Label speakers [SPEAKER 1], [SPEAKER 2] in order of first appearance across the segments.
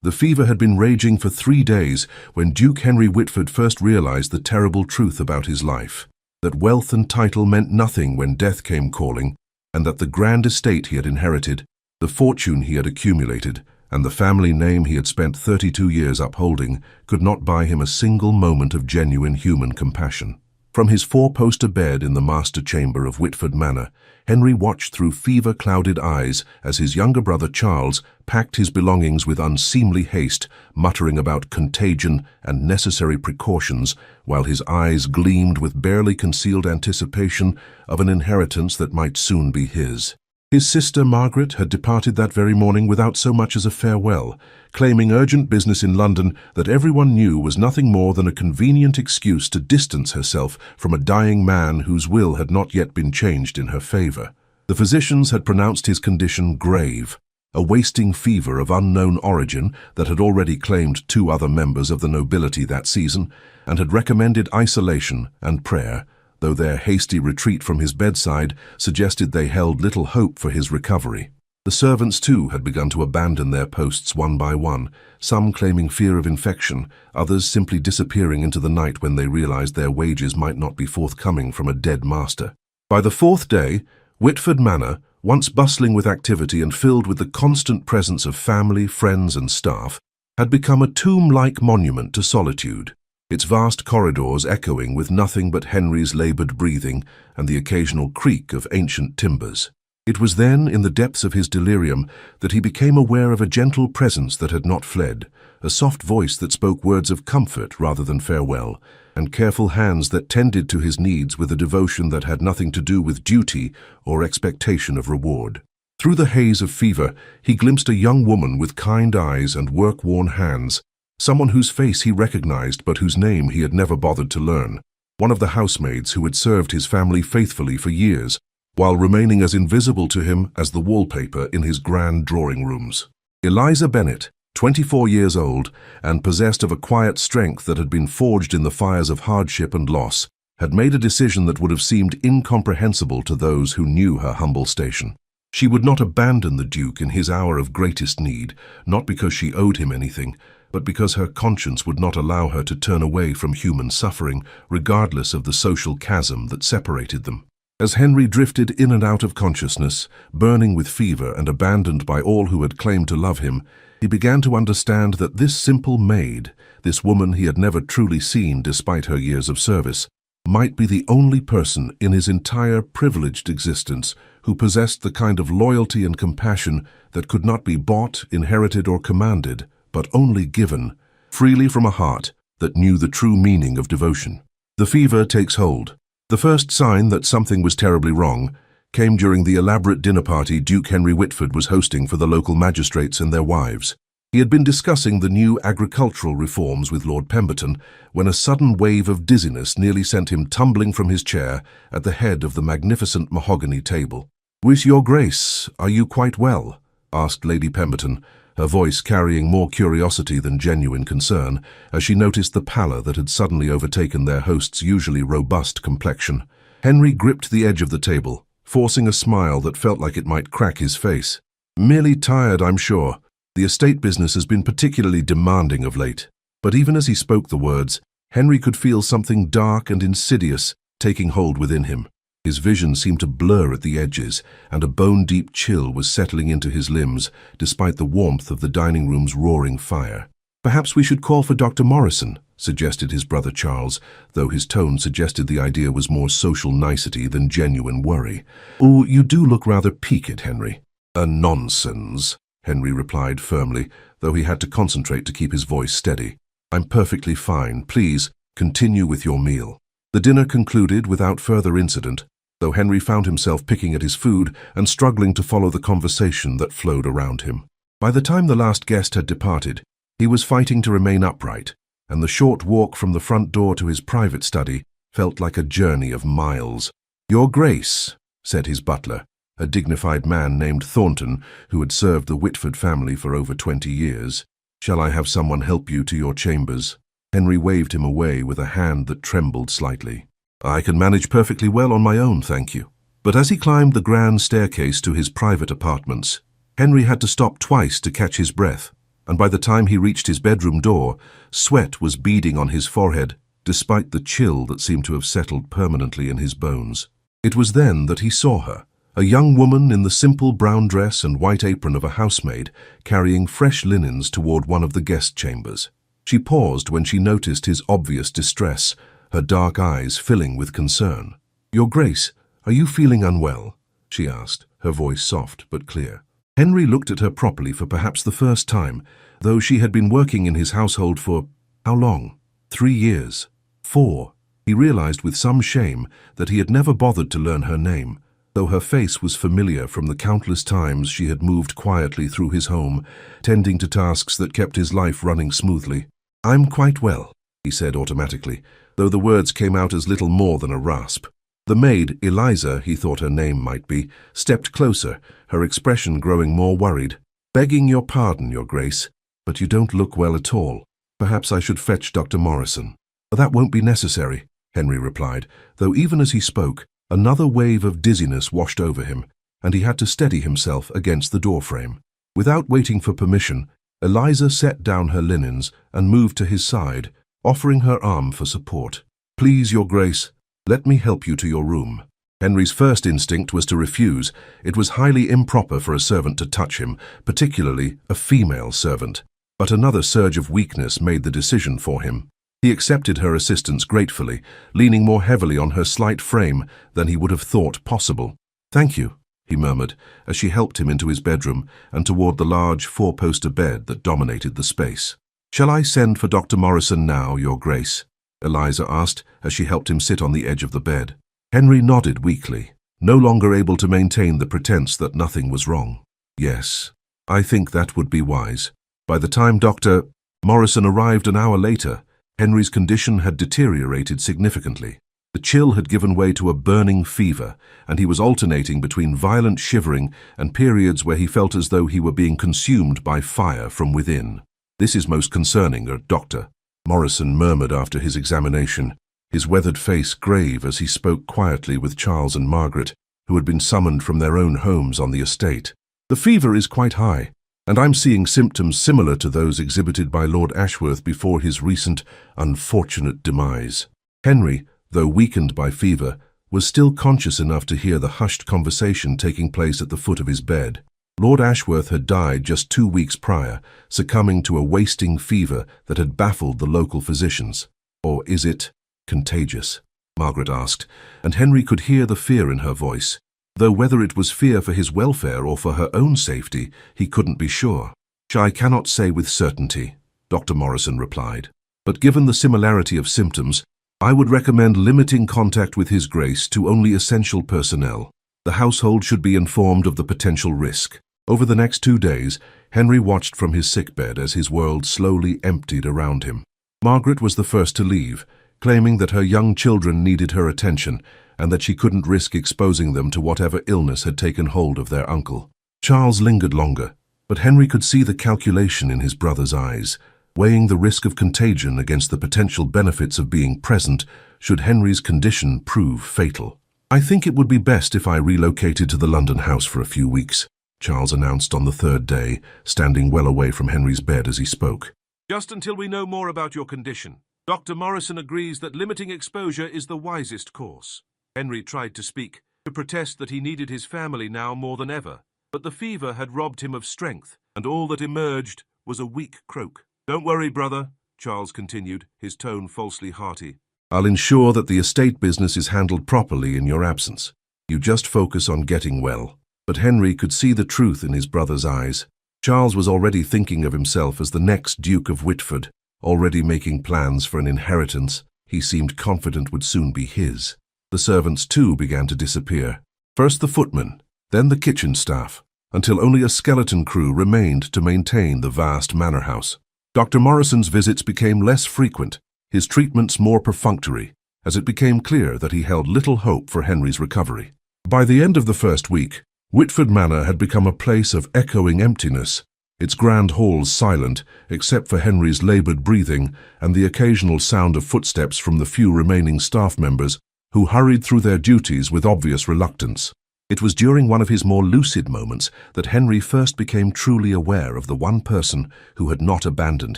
[SPEAKER 1] The fever had been raging for 3 days when Duke Henry Whitford first realized the terrible truth about his life, that wealth and title meant nothing when death came calling, and that the grand estate he had inherited, the fortune he had accumulated, and the family name he had spent 32 years upholding could not buy him a single moment of genuine human compassion. From his 4-poster bed in the master chamber of Whitford Manor, Henry watched through fever-clouded eyes as his younger brother Charles packed his belongings with unseemly haste, muttering about contagion and necessary precautions, while his eyes gleamed with barely concealed anticipation of an inheritance that might soon be his. His sister Margaret had departed that very morning without so much as a farewell, claiming urgent business in London that everyone knew was nothing more than a convenient excuse to distance herself from a dying man whose will had not yet been changed in her favor. The physicians had pronounced his condition grave, a wasting fever of unknown origin that had already claimed 2 other members of the nobility that season, and had recommended isolation and prayer, though their hasty retreat from his bedside suggested they held little hope for his recovery. The servants, too, had begun to abandon their posts one by one, some claiming fear of infection, others simply disappearing into the night when they realized their wages might not be forthcoming from a dead master. By the 4th day, Whitford Manor, once bustling with activity and filled with the constant presence of family, friends, and staff, had become a tomb-like monument to solitude, its vast corridors echoing with nothing but Henry's labored breathing and the occasional creak of ancient timbers. It was then, in the depths of his delirium, that he became aware of a gentle presence that had not fled, a soft voice that spoke words of comfort rather than farewell, and careful hands that tended to his needs with a devotion that had nothing to do with duty or expectation of reward. Through the haze of fever, he glimpsed a young woman with kind eyes and work-worn hands, someone whose face he recognized but whose name he had never bothered to learn, one of the housemaids who had served his family faithfully for years, while remaining as invisible to him as the wallpaper in his grand drawing rooms. Eliza Bennet, 24 years old, and possessed of a quiet strength that had been forged in the fires of hardship and loss, had made a decision that would have seemed incomprehensible to those who knew her humble station. She would not abandon the Duke in his hour of greatest need, not because she owed him anything, but because her conscience would not allow her to turn away from human suffering, regardless of the social chasm that separated them. As Henry drifted in and out of consciousness, burning with fever and abandoned by all who had claimed to love him, he began to understand that this simple maid, this woman he had never truly seen despite her years of service, might be the only person in his entire privileged existence who possessed the kind of loyalty and compassion that could not be bought, inherited, or commanded, but only given, freely from a heart that knew the true meaning of devotion. The fever takes hold. The first sign that something was terribly wrong came during the elaborate dinner party Duke Henry Whitford was hosting for the local magistrates and their wives. He had been discussing the new agricultural reforms with Lord Pemberton when a sudden wave of dizziness nearly sent him tumbling from his chair at the head of the magnificent mahogany table. "With your grace, are you quite well?" asked Lady Pemberton, her voice carrying more curiosity than genuine concern, as she noticed the pallor that had suddenly overtaken their host's usually robust complexion. Henry gripped the edge of the table, forcing a smile that felt like it might crack his face. "Merely tired, I'm sure. The estate business has been particularly demanding of late." But even as he spoke the words, Henry could feel something dark and insidious taking hold within him. His vision seemed to blur at the edges, and a bone-deep chill was settling into his limbs, despite the warmth of the dining room's roaring fire. "Perhaps we should call for Dr. Morrison," suggested his brother Charles, though his tone suggested the idea was more social nicety than genuine worry. "Oh, you do look rather peaked, Henry." "Nonsense," Henry replied firmly, though he had to concentrate to keep his voice steady. "I'm perfectly fine. Please, continue with your meal." The dinner concluded without further incident, though Henry found himself picking at his food and struggling to follow the conversation that flowed around him. By the time the last guest had departed, he was fighting to remain upright, and the short walk from the front door to his private study felt like a journey of miles. "Your Grace," said his butler, a dignified man named Thornton, who had served the Whitford family for over 20 years. "Shall I have someone help you to your chambers?" Henry waved him away with a hand that trembled slightly. "I can manage perfectly well on my own, thank you." But as he climbed the grand staircase to his private apartments, Henry had to stop twice to catch his breath. and by the time he reached his bedroom door, sweat was beading on his forehead, despite the chill that seemed to have settled permanently in his bones. It was then that he saw her, a young woman in the simple brown dress and white apron of a housemaid, carrying fresh linens toward one of the guest chambers. She paused when she noticed his obvious distress, her dark eyes filling with concern. "Your Grace, are you feeling unwell?" she asked, her voice soft but clear. Henry looked at her properly for perhaps the first time, though she had been working in his household for, how long? 3 years. 4. He realized with some shame that he had never bothered to learn her name, though her face was familiar from the countless times she had moved quietly through his home, tending to tasks that kept his life running smoothly. "I'm quite well," he said automatically, though the words came out as little more than a rasp. The maid, Eliza, he thought her name might be, stepped closer, her expression growing more worried. "Begging your pardon, Your Grace, but you don't look well at all. Perhaps I should fetch Dr. Morrison." "That won't be necessary," Henry replied, though even as he spoke, another wave of dizziness washed over him, and he had to steady himself against the doorframe. Without waiting for permission, Eliza set down her linens and moved to his side, offering her arm for support. "Please, Your Grace, let me help you to your room." Henry's first instinct was to refuse. It was highly improper for a servant to touch him, particularly a female servant. But another surge of weakness made the decision for him. He accepted her assistance gratefully, leaning more heavily on her slight frame than he would have thought possible. "Thank you," he murmured, as she helped him into his bedroom and toward the large four-poster bed that dominated the space. "Shall I send for Dr. Morrison now, Your Grace?" Eliza asked as she helped him sit on the edge of the bed. Henry nodded weakly, no longer able to maintain the pretense that nothing was wrong. "Yes, I think that would be wise." By the time Dr. Morrison arrived an hour later, Henry's condition had deteriorated significantly. The chill had given way to a burning fever, and he was alternating between violent shivering and periods where he felt as though he were being consumed by fire from within. "This is most concerning, Doctor," Morrison murmured after his examination, his weathered face grave as he spoke quietly with Charles and Margaret, who had been summoned from their own homes on the estate. "The fever is quite high, and I'm seeing symptoms similar to those exhibited by Lord Ashworth before his recent, unfortunate demise." Henry, though weakened by fever, was still conscious enough to hear the hushed conversation taking place at the foot of his bed. Lord Ashworth had died just 2 weeks prior, succumbing to a wasting fever that had baffled the local physicians. "Or is it contagious?" Margaret asked, and Henry could hear the fear in her voice, though whether it was fear for his welfare or for her own safety, he couldn't be sure. "I cannot say with certainty," Dr. Morrison replied, "but given the similarity of symptoms, I would recommend limiting contact with His Grace to only essential personnel. The household should be informed of the potential risk." Over the next 2 days, Henry watched from his sickbed as his world slowly emptied around him. Margaret was the first to leave, claiming that her young children needed her attention and that she couldn't risk exposing them to whatever illness had taken hold of their uncle. Charles lingered longer, but Henry could see the calculation in his brother's eyes, weighing the risk of contagion against the potential benefits of being present should Henry's condition prove fatal. "I think it would be best if I relocated to the London house for a few weeks," Charles announced on the 3rd day, standing well away from Henry's bed as he spoke. "Just until we know more about your condition. Dr. Morrison agrees that limiting exposure is the wisest course." Henry tried to speak, to protest that he needed his family now more than ever, but the fever had robbed him of strength, and all that emerged was a weak croak. "Don't worry, brother," Charles continued, his tone falsely hearty. "I'll ensure that the estate business is handled properly in your absence. You just focus on getting well." But Henry could see the truth in his brother's eyes. Charles was already thinking of himself as the next Duke of Whitford, already making plans for an inheritance he seemed confident would soon be his. The servants too began to disappear. First the footmen, then the kitchen staff, until only a skeleton crew remained to maintain the vast manor house. Dr. Morrison's visits became less frequent, his treatments more perfunctory, as it became clear that he held little hope for Henry's recovery. By the end of the first week, Whitford Manor had become a place of echoing emptiness, its grand halls silent except for Henry's laboured breathing and the occasional sound of footsteps from the few remaining staff members who hurried through their duties with obvious reluctance. It was during one of his more lucid moments that Henry first became truly aware of the one person who had not abandoned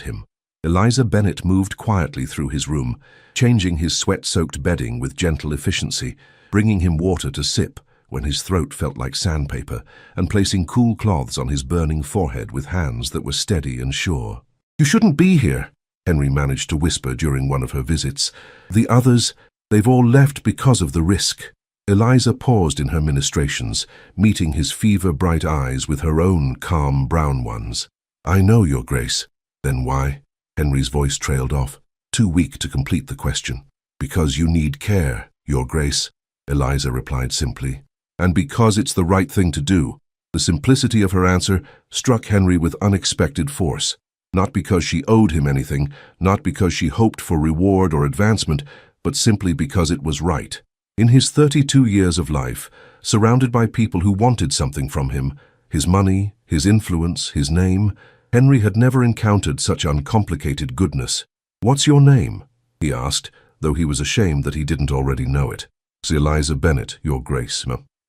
[SPEAKER 1] him. Eliza Bennet moved quietly through his room, changing his sweat-soaked bedding with gentle efficiency, bringing him water to sip when his throat felt like sandpaper, and placing cool cloths on his burning forehead with hands that were steady and sure. "You shouldn't be here," Henry managed to whisper during one of her visits. "The others, they've all left because of the risk." Eliza paused in her ministrations, meeting his fever-bright eyes with her own calm brown ones. "I know, Your Grace." "Then why?" Henry's voice trailed off, too weak to complete the question. "Because you need care, Your Grace," Eliza replied simply. "And because it's the right thing to do." The simplicity of her answer struck Henry with unexpected force. Not because she owed him anything, not because she hoped for reward or advancement, but simply because it was right. In his 32 years of life, surrounded by people who wanted something from him, his money, his influence, his name, Henry had never encountered such uncomplicated goodness. "What's your name?" he asked, though he was ashamed that he didn't already know it. "It's Eliza Bennet, Your Grace."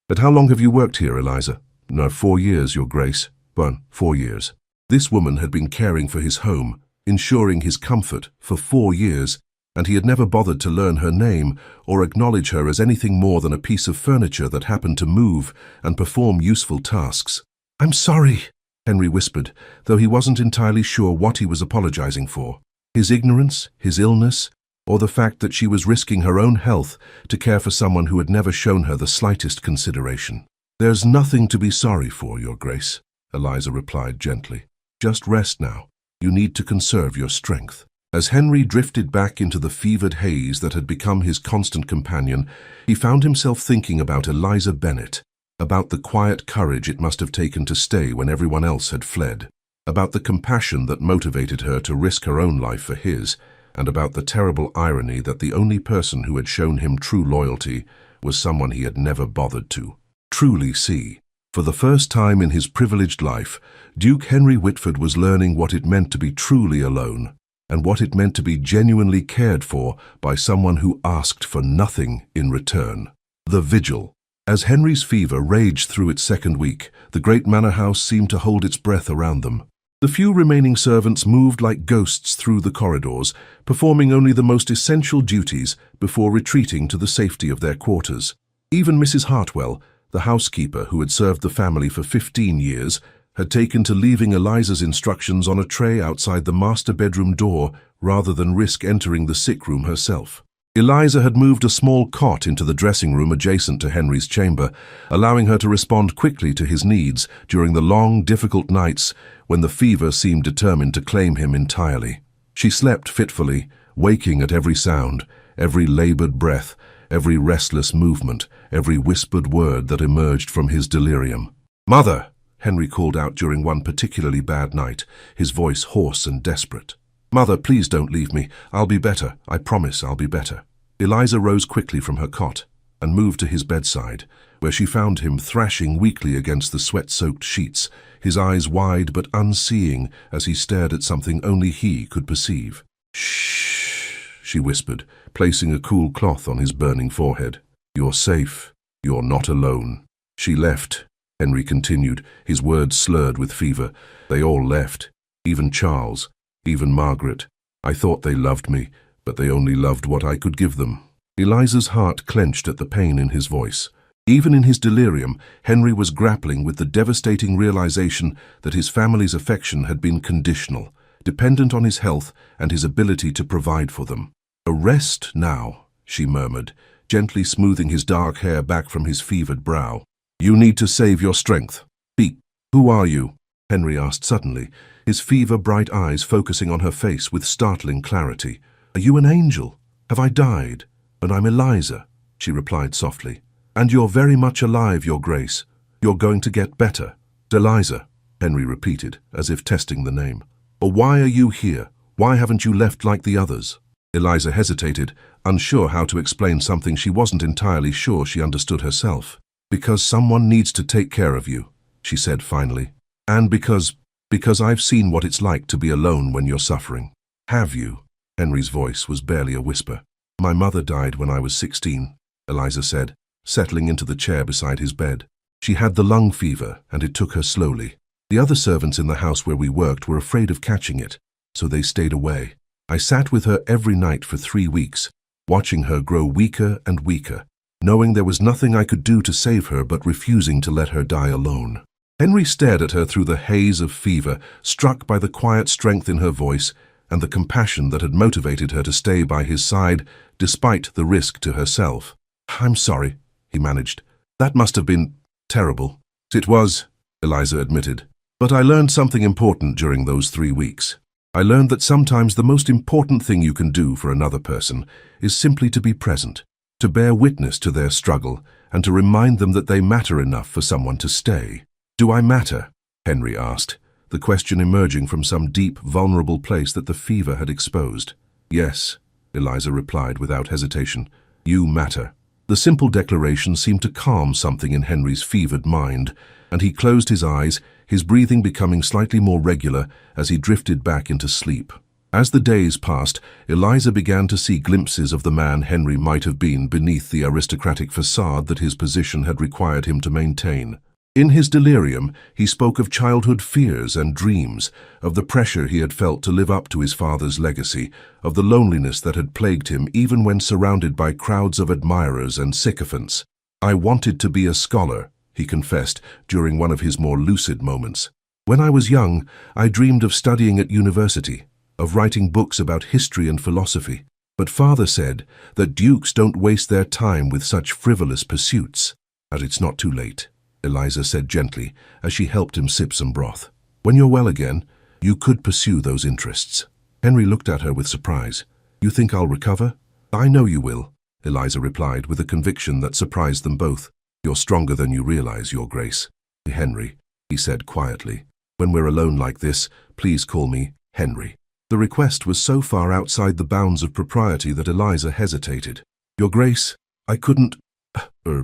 [SPEAKER 1] "But how long have you worked here, Eliza?" "No, 4 years, Your Grace." "Well, 4 years." This woman had been caring for his home, ensuring his comfort for 4 years, and he had never bothered to learn her name or acknowledge her as anything more than a piece of furniture that happened to move and perform useful tasks. "I'm sorry," Henry whispered, though he wasn't entirely sure what he was apologizing for. His ignorance, his illness, or the fact that she was risking her own health to care for someone who had never shown her the slightest consideration. "There's nothing to be sorry for, Your Grace," Eliza replied gently. "Just rest now. You need to conserve your strength." As Henry drifted back into the fevered haze that had become his constant companion, he found himself thinking about Eliza Bennet, about the quiet courage it must have taken to stay when everyone else had fled, about the compassion that motivated her to risk her own life for his, and about the terrible irony that the only person who had shown him true loyalty was someone he had never bothered to truly see. For the first time in his privileged life, Duke Henry Whitford was learning what it meant to be truly alone, and what it meant to be genuinely cared for by someone who asked for nothing in return. The Vigil. As Henry's fever raged through its second week, the great manor house seemed to hold its breath around them. The few remaining servants moved like ghosts through the corridors, performing only the most essential duties before retreating to the safety of their quarters. Even Mrs. Hartwell, the housekeeper who had served the family for 15 years, had taken to leaving Eliza's instructions on a tray outside the master bedroom door rather than risk entering the sick room herself. Eliza had moved a small cot into the dressing room adjacent to Henry's chamber, allowing her to respond quickly to his needs during the long, difficult nights when the fever seemed determined to claim him entirely. She slept fitfully, waking at every sound, every labored breath, every restless movement, every whispered word that emerged from his delirium. "Mother!" Henry called out during one particularly bad night, his voice hoarse and desperate. "Mother, please don't leave me. I'll be better. I promise I'll be better." Eliza rose quickly from her cot and moved to his bedside, where she found him thrashing weakly against the sweat-soaked sheets, his eyes wide but unseeing as he stared at something only he could perceive. "Shh," she whispered, placing a cool cloth on his burning forehead. "You're safe. You're not alone." "She left," Henry continued, his words slurred with fever. "They all left. Even Charles. Even Margaret. I thought they loved me, but they only loved what I could give them." Eliza's heart clenched at the pain in his voice. Even in his delirium, Henry was grappling with the devastating realization that his family's affection had been conditional, dependent on his health and his ability to provide for them. "A rest now," she murmured, gently smoothing his dark hair back from his fevered brow. "You need to save your strength. Speak. Who are you?" Henry asked suddenly, his fever-bright eyes focusing on her face with startling clarity. "Are you an angel? Have I died? And I'm Eliza," she replied softly. "And you're very much alive, Your Grace. You're going to get better." "Eliza," Henry repeated, as if testing the name. "Or why are you here? Why haven't you left like the others?" Eliza hesitated, unsure how to explain something she wasn't entirely sure she understood herself. "Because someone needs to take care of you," she said finally. "And because I've seen what it's like to be alone when you're suffering." "Have you?" Henry's voice was barely a whisper. "My mother died when I was 16, Eliza said, settling into the chair beside his bed. She had the lung fever, and it took her slowly. The other servants in the house where we worked were afraid of catching it, so they stayed away. I sat with her every night for 3 weeks, watching her grow weaker and weaker, knowing there was nothing I could do to save her but refusing to let her die alone. Henry stared at her through the haze of fever, struck by the quiet strength in her voice and the compassion that had motivated her to stay by his side despite the risk to herself. "I'm sorry," he managed. "That must have been terrible." "It was," Eliza admitted. "But I learned something important during those 3 weeks. I learned that sometimes the most important thing you can do for another person is simply to be present, to bear witness to their struggle, and to remind them that they matter enough for someone to stay." "Do I matter?" Henry asked, the question emerging from some deep, vulnerable place that the fever had exposed. "Yes," Eliza replied without hesitation. "You matter." The simple declaration seemed to calm something in Henry's fevered mind, and he closed his eyes, his breathing becoming slightly more regular as he drifted back into sleep. As the days passed, Eliza began to see glimpses of the man Henry might have been beneath the aristocratic facade that his position had required him to maintain. In his delirium, he spoke of childhood fears and dreams, of the pressure he had felt to live up to his father's legacy, of the loneliness that had plagued him even when surrounded by crowds of admirers and sycophants. "I wanted to be a scholar," he confessed during one of his more lucid moments. "When I was young, I dreamed of studying at university, of writing books about history and philosophy. But father said that dukes don't waste their time with such frivolous pursuits." "But it's not too late," Eliza said gently as she helped him sip some broth. "When you're well again, you could pursue those interests." Henry looked at her with surprise. "You think I'll recover?" "I know you will," Eliza replied with a conviction that surprised them both. "You're stronger than you realize, Your Grace." "Henry," he said quietly. "When we're alone like this, please call me Henry." The request was so far outside the bounds of propriety that Eliza hesitated. "Your Grace, I couldn't—"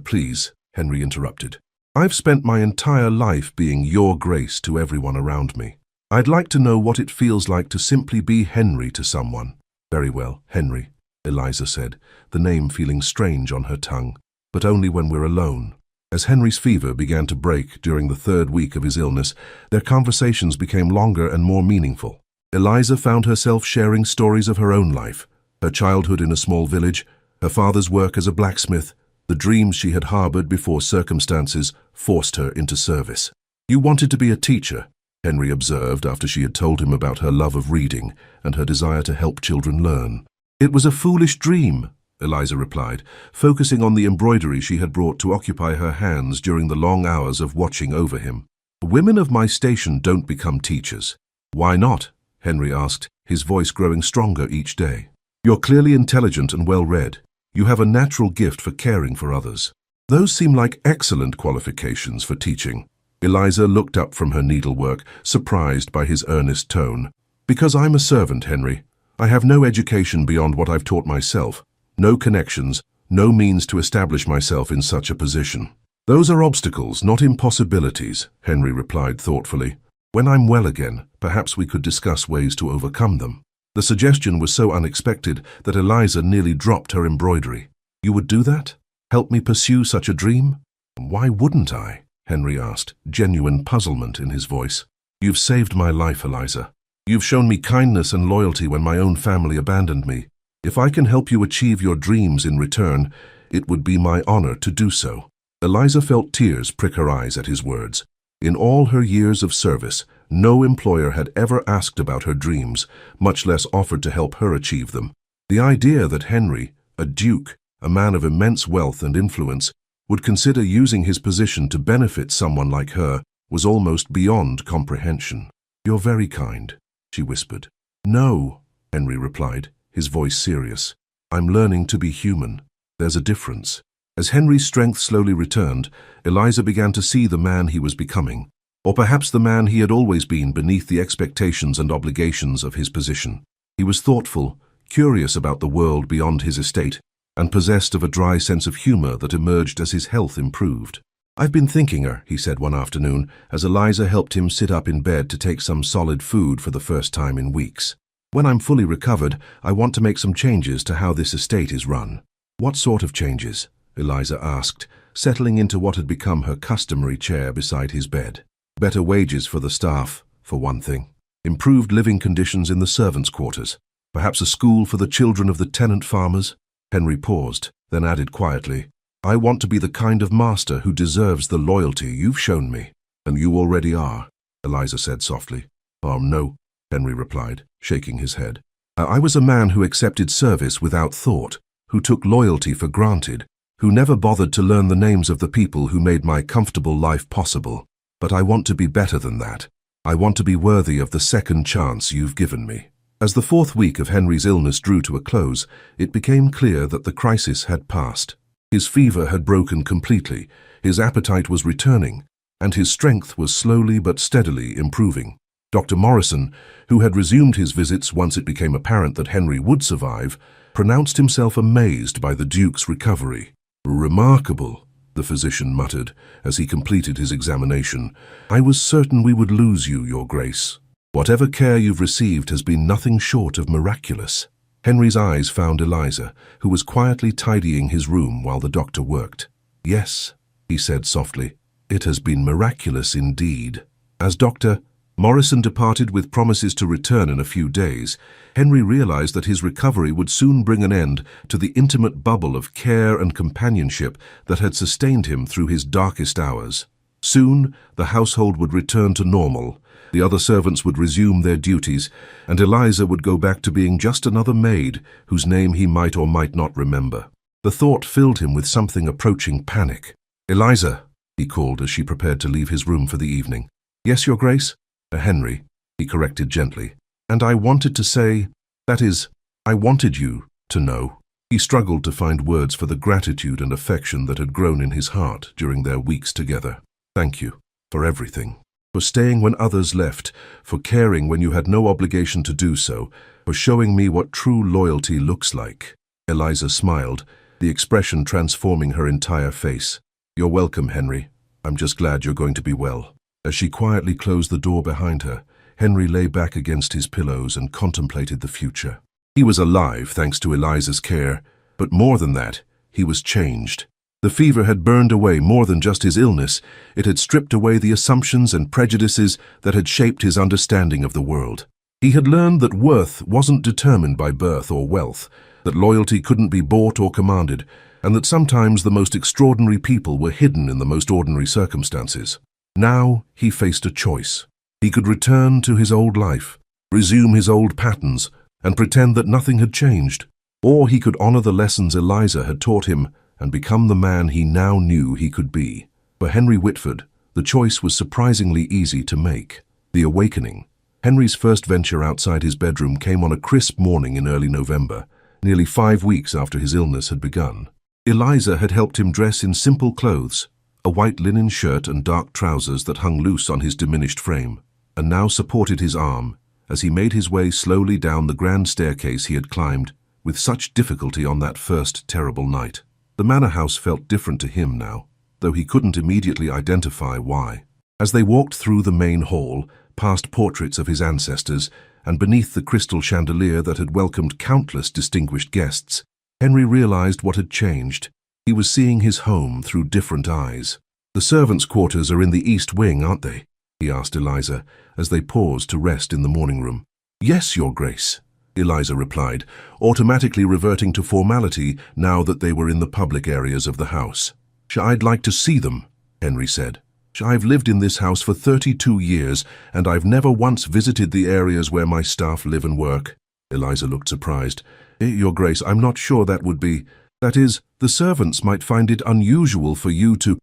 [SPEAKER 1] "Please," Henry interrupted. "I've spent my entire life being Your Grace to everyone around me. I'd like to know what it feels like to simply be Henry to someone." "Very well, Henry," Eliza said, the name feeling strange on her tongue. "But only when we're alone." As Henry's fever began to break during the 3rd week of his illness, their conversations became longer and more meaningful. Eliza found herself sharing stories of her own life, her childhood in a small village, her father's work as a blacksmith, the dreams she had harbored before circumstances forced her into service. "You wanted to be a teacher," Henry observed after she had told him about her love of reading and her desire to help children learn. "It was a foolish dream," Eliza replied, focusing on the embroidery she had brought to occupy her hands during the long hours of watching over him. "Women of my station don't become teachers." "Why not?" Henry asked, his voice growing stronger each day. "You're clearly intelligent and well-read. You have a natural gift for caring for others. Those seem like excellent qualifications for teaching." Eliza looked up from her needlework, surprised by his earnest tone. "Because I'm a servant, Henry. I have no education beyond what I've taught myself, no connections, no means to establish myself in such a position." "Those are obstacles, not impossibilities," Henry replied thoughtfully. "When I'm well again, perhaps we could discuss ways to overcome them." The suggestion was so unexpected that Eliza nearly dropped her embroidery. "You would do that? Help me pursue such a dream?" "Why wouldn't I?" Henry asked, genuine puzzlement in his voice. "You've saved my life, Eliza. You've shown me kindness and loyalty when my own family abandoned me. If I can help you achieve your dreams in return, it would be my honor to do so." Eliza felt tears prick her eyes at his words. In all her years of service, no employer had ever asked about her dreams, much less offered to help her achieve them. The idea that Henry, a duke, a man of immense wealth and influence, would consider using his position to benefit someone like her was almost beyond comprehension. "You're very kind," she whispered. "No," Henry replied, his voice serious. "I'm learning to be human. There's a difference." As Henry's strength slowly returned, Eliza began to see the man he was becoming, or perhaps the man he had always been beneath the expectations and obligations of his position. He was thoughtful, curious about the world beyond his estate, and possessed of a dry sense of humor that emerged as his health improved. "I've been thinking," he said one afternoon, as Eliza helped him sit up in bed to take some solid food for the first time in weeks. "When I'm fully recovered, I want to make some changes to how this estate is run." "What sort of changes?" Eliza asked, settling into what had become her customary chair beside his bed. Better wages for the staff, for one thing. Improved living conditions in the servants' quarters. Perhaps a school for the children of the tenant farmers? Henry paused, then added quietly, "I want to be the kind of master who deserves the loyalty you've shown me." "And you already are," Eliza said softly. No," Henry replied, shaking his head. I was a man who accepted service without thought, who took loyalty for granted, who never bothered to learn the names of the people who made my comfortable life possible. But I want to be better than that. I want to be worthy of the second chance you've given me." As the 4th week of Henry's illness drew to a close, it became clear that the crisis had passed. His fever had broken completely, his appetite was returning, and his strength was slowly but steadily improving. Dr. Morrison, who had resumed his visits once it became apparent that Henry would survive, pronounced himself amazed by the Duke's recovery. "Remarkable," the physician muttered as he completed his examination. "I was certain we would lose you, Your Grace. Whatever care you've received has been nothing short of miraculous." Henry's eyes found Eliza, who was quietly tidying his room while the doctor worked. "Yes," he said softly, "it has been miraculous indeed." As Dr. Morrison departed with promises to return in a few days, Henry realized that his recovery would soon bring an end to the intimate bubble of care and companionship that had sustained him through his darkest hours. Soon, the household would return to normal, the other servants would resume their duties, and Eliza would go back to being just another maid whose name he might or might not remember. The thought filled him with something approaching panic. "Eliza," he called as she prepared to leave his room for the evening. "Yes, Your Grace?" "Henry," he corrected gently. "And I wanted to say, that is, I wanted you to know." He struggled to find words for the gratitude and affection that had grown in his heart during their weeks together. "Thank you for everything. For staying when others left, for caring when you had no obligation to do so, for showing me what true loyalty looks like." Eliza smiled, the expression transforming her entire face. "You're welcome, Henry. I'm just glad you're going to be well." As she quietly closed the door behind her, Henry lay back against his pillows and contemplated the future. He was alive thanks to Eliza's care, but more than that, he was changed. The fever had burned away more than just his illness. It had stripped away the assumptions and prejudices that had shaped his understanding of the world. He had learned that worth wasn't determined by birth or wealth, that loyalty couldn't be bought or commanded, and that sometimes the most extraordinary people were hidden in the most ordinary circumstances. Now he faced a choice. He could return to his old life, resume his old patterns, and pretend that nothing had changed. Or he could honor the lessons Eliza had taught him and become the man he now knew he could be. For Henry Whitford, the choice was surprisingly easy to make. The awakening. Henry's first venture outside his bedroom came on a crisp morning in early November, nearly 5 weeks after his illness had begun. Eliza had helped him dress in simple clothes, a white linen shirt and dark trousers that hung loose on his diminished frame, and now supported his arm as he made his way slowly down the grand staircase he had climbed with such difficulty on that first terrible night. The manor house felt different to him now, though he couldn't immediately identify why. As they walked through the main hall, past portraits of his ancestors, and beneath the crystal chandelier that had welcomed countless distinguished guests, Henry realized what had changed. He was seeing his home through different eyes. "The servants' quarters are in the east wing, aren't they?" he asked Eliza, as they paused to rest in the morning room. "Yes, Your Grace," Eliza replied, automatically reverting to formality now that they were in the public areas of the house. "I'd like to see them," Henry said. "I've lived in this house for 32 years, and I've never once visited the areas where my staff live and work." Eliza looked surprised. "Your Grace, I'm not sure that would be... That is, the servants might find it unusual for you to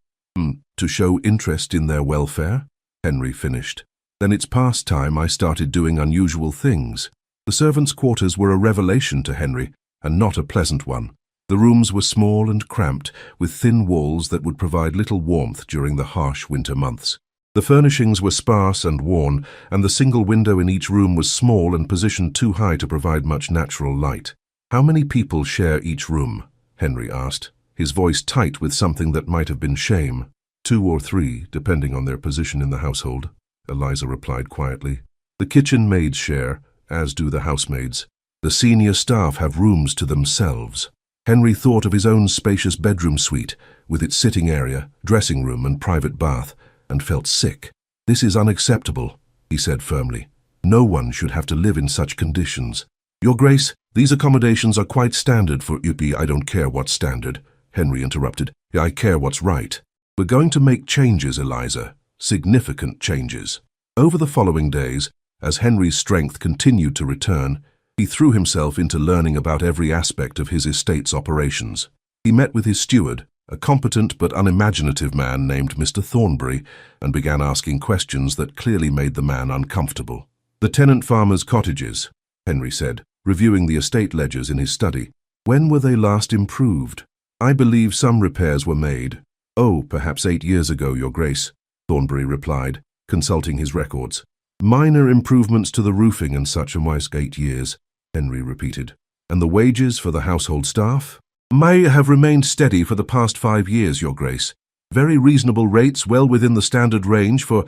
[SPEAKER 1] show interest in their welfare," Henry finished. "Then it's past time I started doing unusual things." The servants' quarters were a revelation to Henry, and not a pleasant one. The rooms were small and cramped, with thin walls that would provide little warmth during the harsh winter months. The furnishings were sparse and worn, and the single window in each room was small and positioned too high to provide much natural light. "How many people share each room?" Henry asked, his voice tight with something that might have been shame. 2 or 3, depending on their position in the household, Eliza replied quietly. "The kitchen maids share, as do the housemaids. The senior staff have rooms to themselves." Henry thought of his own spacious bedroom suite, with its sitting area, dressing room and private bath, and felt sick. "This is unacceptable," he said firmly. "No one should have to live in such conditions." "Your Grace, these accommodations are quite standard for UP." "I don't care what's standard," Henry interrupted. "I care what's right. We're going to make changes, Eliza. Significant changes." Over the following days, as Henry's strength continued to return, he threw himself into learning about every aspect of his estate's operations. He met with his steward, a competent but unimaginative man named Mr. Thornbury, and began asking questions that clearly made the man uncomfortable. "The tenant farmers' cottages," Henry said, reviewing the estate ledgers in his study. "When were they last improved?" "I believe some repairs were made." "Oh, perhaps 8 years ago, Your Grace," Thornbury replied, consulting his records. "Minor improvements to the roofing and such a 8 years, Henry repeated. "And the wages for the household staff?" "May have remained steady for the past 5 years, Your Grace. Very reasonable rates, well within the standard range for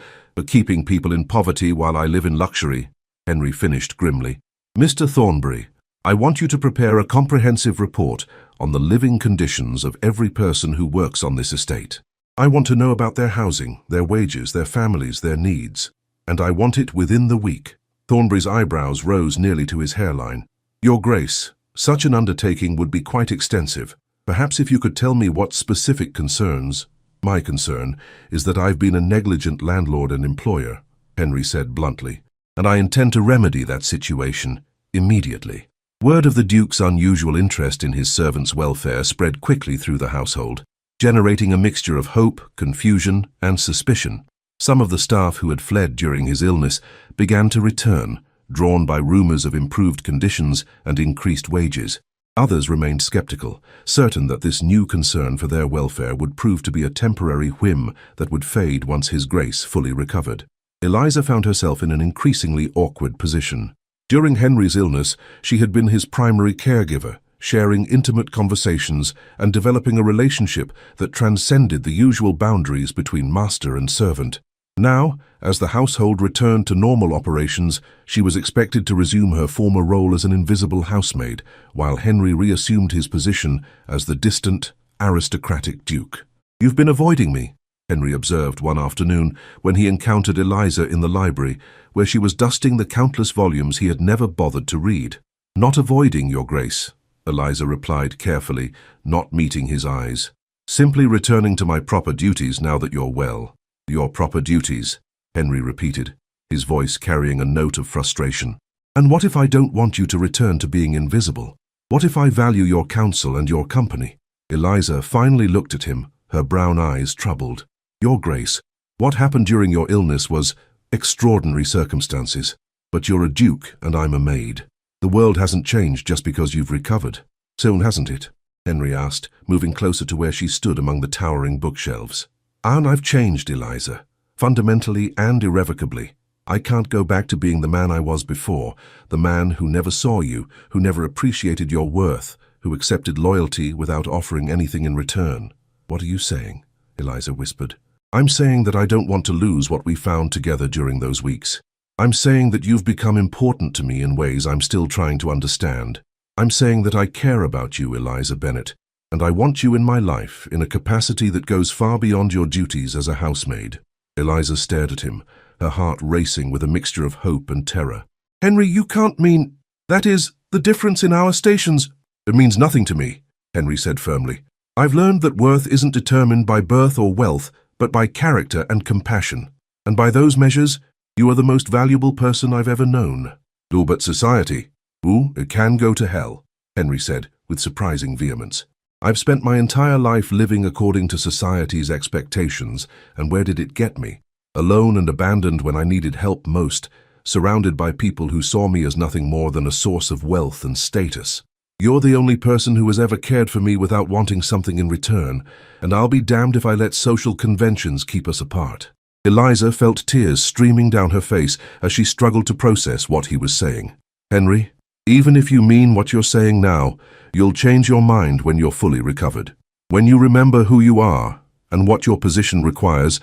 [SPEAKER 1] keeping people in poverty while I live in luxury," Henry finished grimly. "Mr. Thornbury, I want you to prepare a comprehensive report on the living conditions of every person who works on this estate. I want to know about their housing, their wages, their families, their needs. And I want it within the week." Thornbury's eyebrows rose nearly to his hairline. "Your Grace, such an undertaking would be quite extensive. Perhaps if you could tell me what specific concerns—" "My concern is that I've been a negligent landlord and employer," Henry said bluntly, "and I intend to remedy that situation immediately." Word of the Duke's unusual interest in his servants' welfare spread quickly through the household, generating a mixture of hope, confusion, and suspicion. Some of the staff who had fled during his illness began to return, drawn by rumors of improved conditions and increased wages. Others remained skeptical, certain that this new concern for their welfare would prove to be a temporary whim that would fade once His Grace fully recovered. Eliza found herself in an increasingly awkward position. During Henry's illness, she had been his primary caregiver, sharing intimate conversations and developing a relationship that transcended the usual boundaries between master and servant. Now, as the household returned to normal operations, she was expected to resume her former role as an invisible housemaid, while Henry reassumed his position as the distant, aristocratic Duke. "You've been avoiding me," Henry observed one afternoon when he encountered Eliza in the library, where she was dusting the countless volumes he had never bothered to read. "Not avoiding, Your Grace," Eliza replied carefully, not meeting his eyes. "Simply returning to my proper duties now that you're well." "Your proper duties," Henry repeated, his voice carrying a note of frustration. "And what if I don't want you to return to being invisible? What if I value your counsel and your company?" Eliza finally looked at him, her brown eyes troubled. "Your Grace, what happened during your illness was extraordinary circumstances, but you're a duke and I'm a maid. The world hasn't changed just because you've recovered. Soon, hasn't it?" Henry asked, moving closer to where she stood among the towering bookshelves. "And I've changed, Eliza, fundamentally and irrevocably. I can't go back to being the man I was before, the man who never saw you, who never appreciated your worth, who accepted loyalty without offering anything in return." "What are you saying?" Eliza whispered. "I'm saying that I don't want to lose what we found together during those weeks. I'm saying that you've become important to me in ways I'm still trying to understand. I'm saying that I care about you, Eliza Bennet, and I want you in my life in a capacity that goes far beyond your duties as a housemaid." Eliza stared at him, her heart racing with a mixture of hope and terror. "Henry, you can't mean— that is, the difference in our stations—" "It means nothing to me," Henry said firmly. "I've learned that worth isn't determined by birth or wealth, but by character and compassion. And by those measures, you are the most valuable person I've ever known." "Oh, but society— "Oh, it can go to hell," Henry said with surprising vehemence. "I've spent my entire life living according to society's expectations, and where did it get me? Alone and abandoned when I needed help most, surrounded by people who saw me as nothing more than a source of wealth and status. You're the only person who has ever cared for me without wanting something in return, and I'll be damned if I let social conventions keep us apart." Eliza felt tears streaming down her face as she struggled to process what he was saying. "Henry, even if you mean what you're saying now, you'll change your mind when you're fully recovered. When you remember who you are and what your position requires,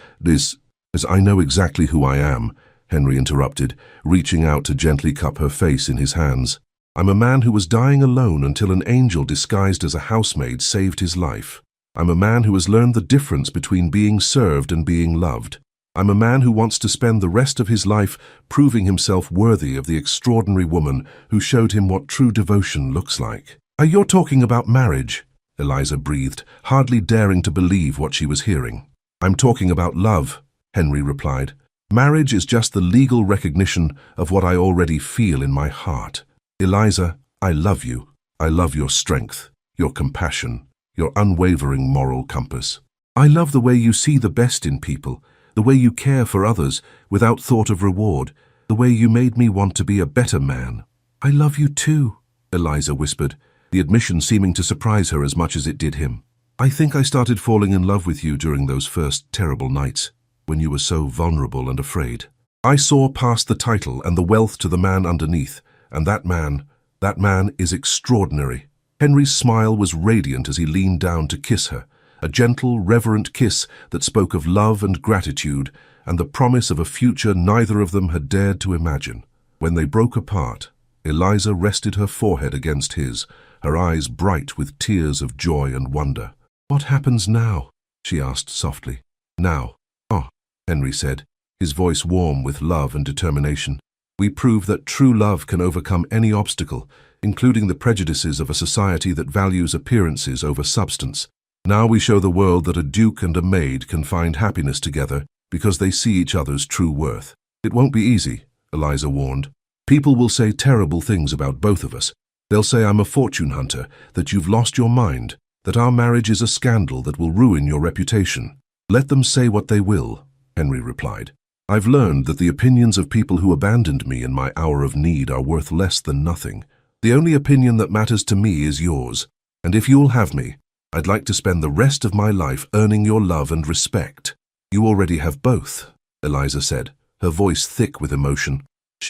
[SPEAKER 1] I know exactly who I am," Henry interrupted, reaching out to gently cup her face in his hands. "I'm a man who was dying alone until an angel disguised as a housemaid saved his life. I'm a man who has learned the difference between being served and being loved. I'm a man who wants to spend the rest of his life proving himself worthy of the extraordinary woman who showed him what true devotion looks like. Are you talking about marriage? Eliza breathed, hardly daring to believe what she was hearing. I'm talking about love, Henry replied. Marriage is just the legal recognition of what I already feel in my heart. Eliza, I love you. I love your strength, your compassion, your unwavering moral compass. I love the way you see the best in people, the way you care for others without thought of reward, the way you made me want to be a better man. I love you too, Eliza whispered, the admission seeming to surprise her as much as it did him. I think I started falling in love with you during those first terrible nights, when you were so vulnerable and afraid. I saw past the title and the wealth to the man underneath, and that man is extraordinary. Henry's smile was radiant as he leaned down to kiss her, a gentle, reverent kiss that spoke of love and gratitude and the promise of a future neither of them had dared to imagine. When they broke apart, Eliza rested her forehead against his, her eyes bright with tears of joy and wonder. What happens now? She asked softly. Now. Oh, Henry said, his voice warm with love and determination. We prove that true love can overcome any obstacle, including the prejudices of a society that values appearances over substance. Now we show the world that a duke and a maid can find happiness together because they see each other's true worth. It won't be easy, Eliza warned. People will say terrible things about both of us. They'll say I'm a fortune hunter, that you've lost your mind, that our marriage is a scandal that will ruin your reputation. Let them say what they will, Henry replied. I've learned that the opinions of people who abandoned me in my hour of need are worth less than nothing. The only opinion that matters to me is yours, and if you'll have me, I'd like to spend the rest of my life earning your love and respect. You already have both, Eliza said, her voice thick with emotion.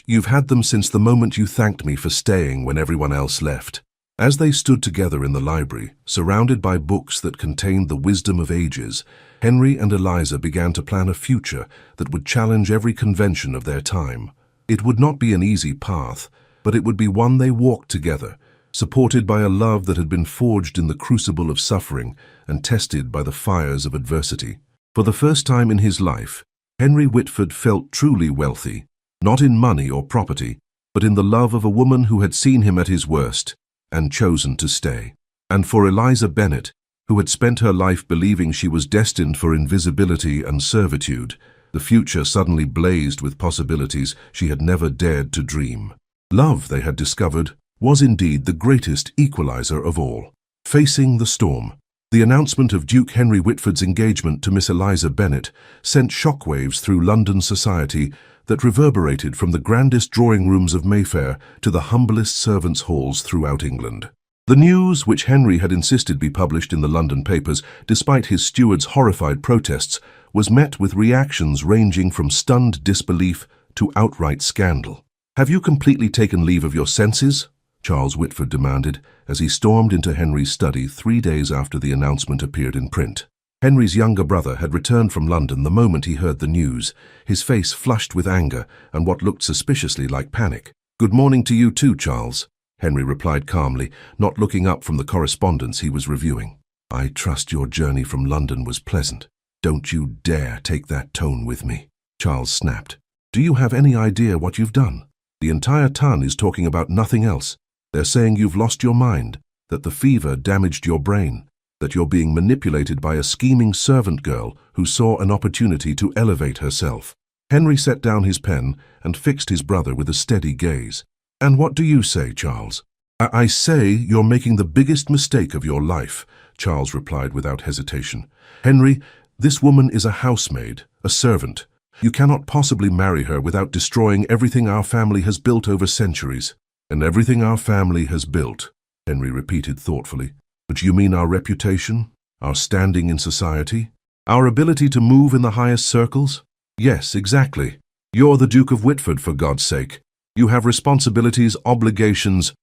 [SPEAKER 1] You've had them since the moment you thanked me for staying when everyone else left. As they stood together in the library, surrounded by books that contained the wisdom of ages, Henry and Eliza began to plan a future that would challenge every convention of their time. It would not be an easy path, but it would be one they walked together, supported by a love that had been forged in the crucible of suffering and tested by the fires of adversity. For the first time in his life, Henry Whitford felt truly wealthy, not in money or property, but in the love of a woman who had seen him at his worst and chosen to stay. And for Eliza Bennet, who had spent her life believing she was destined for invisibility and servitude, the future suddenly blazed with possibilities she had never dared to dream. Love, they had discovered, was indeed the greatest equalizer of all. Facing the storm, the announcement of Duke Henry Whitford's engagement to Miss Eliza Bennet sent shockwaves through London society that reverberated from the grandest drawing rooms of Mayfair to the humblest servants' halls throughout England. The news, which Henry had insisted be published in the London papers, despite his steward's horrified protests, was met with reactions ranging from stunned disbelief to outright scandal. "Have you completely taken leave of your senses?" Charles Whitford demanded, as he stormed into Henry's study 3 days after the announcement appeared in print. Henry's younger brother had returned from London the moment he heard the news, his face flushed with anger and what looked suspiciously like panic. "Good morning to you too, Charles," Henry replied calmly, not looking up from the correspondence he was reviewing. "I trust your journey from London was pleasant. Don't you dare take that tone with me," Charles snapped. "Do you have any idea what you've done? The entire town is talking about nothing else. They're saying you've lost your mind, that the fever damaged your brain, that you're being manipulated by a scheming servant girl who saw an opportunity to elevate herself." Henry set down his pen and fixed his brother with a steady gaze. "And what do you say, Charles?" I say you're making the biggest mistake of your life," Charles replied without hesitation. "Henry, this woman is a housemaid, a servant. You cannot possibly marry her without destroying everything our family has built over centuries." "And everything our family has built," Henry repeated thoughtfully. "But you mean our reputation, our standing in society, our ability to move in the highest circles?" "Yes, exactly. You're the Duke of Whitford, for God's sake. You have responsibilities, obligations.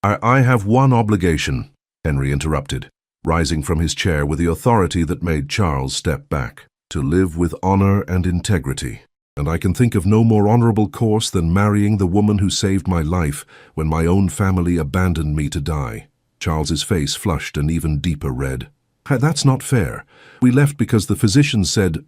[SPEAKER 1] I have one obligation," Henry interrupted, rising from his chair with the authority that made Charles step back. "To live with honor and integrity. And I can think of no more honorable course than marrying the woman who saved my life when my own family abandoned me to die." Charles's face flushed an even deeper red. That's not fair. We left because the physician said,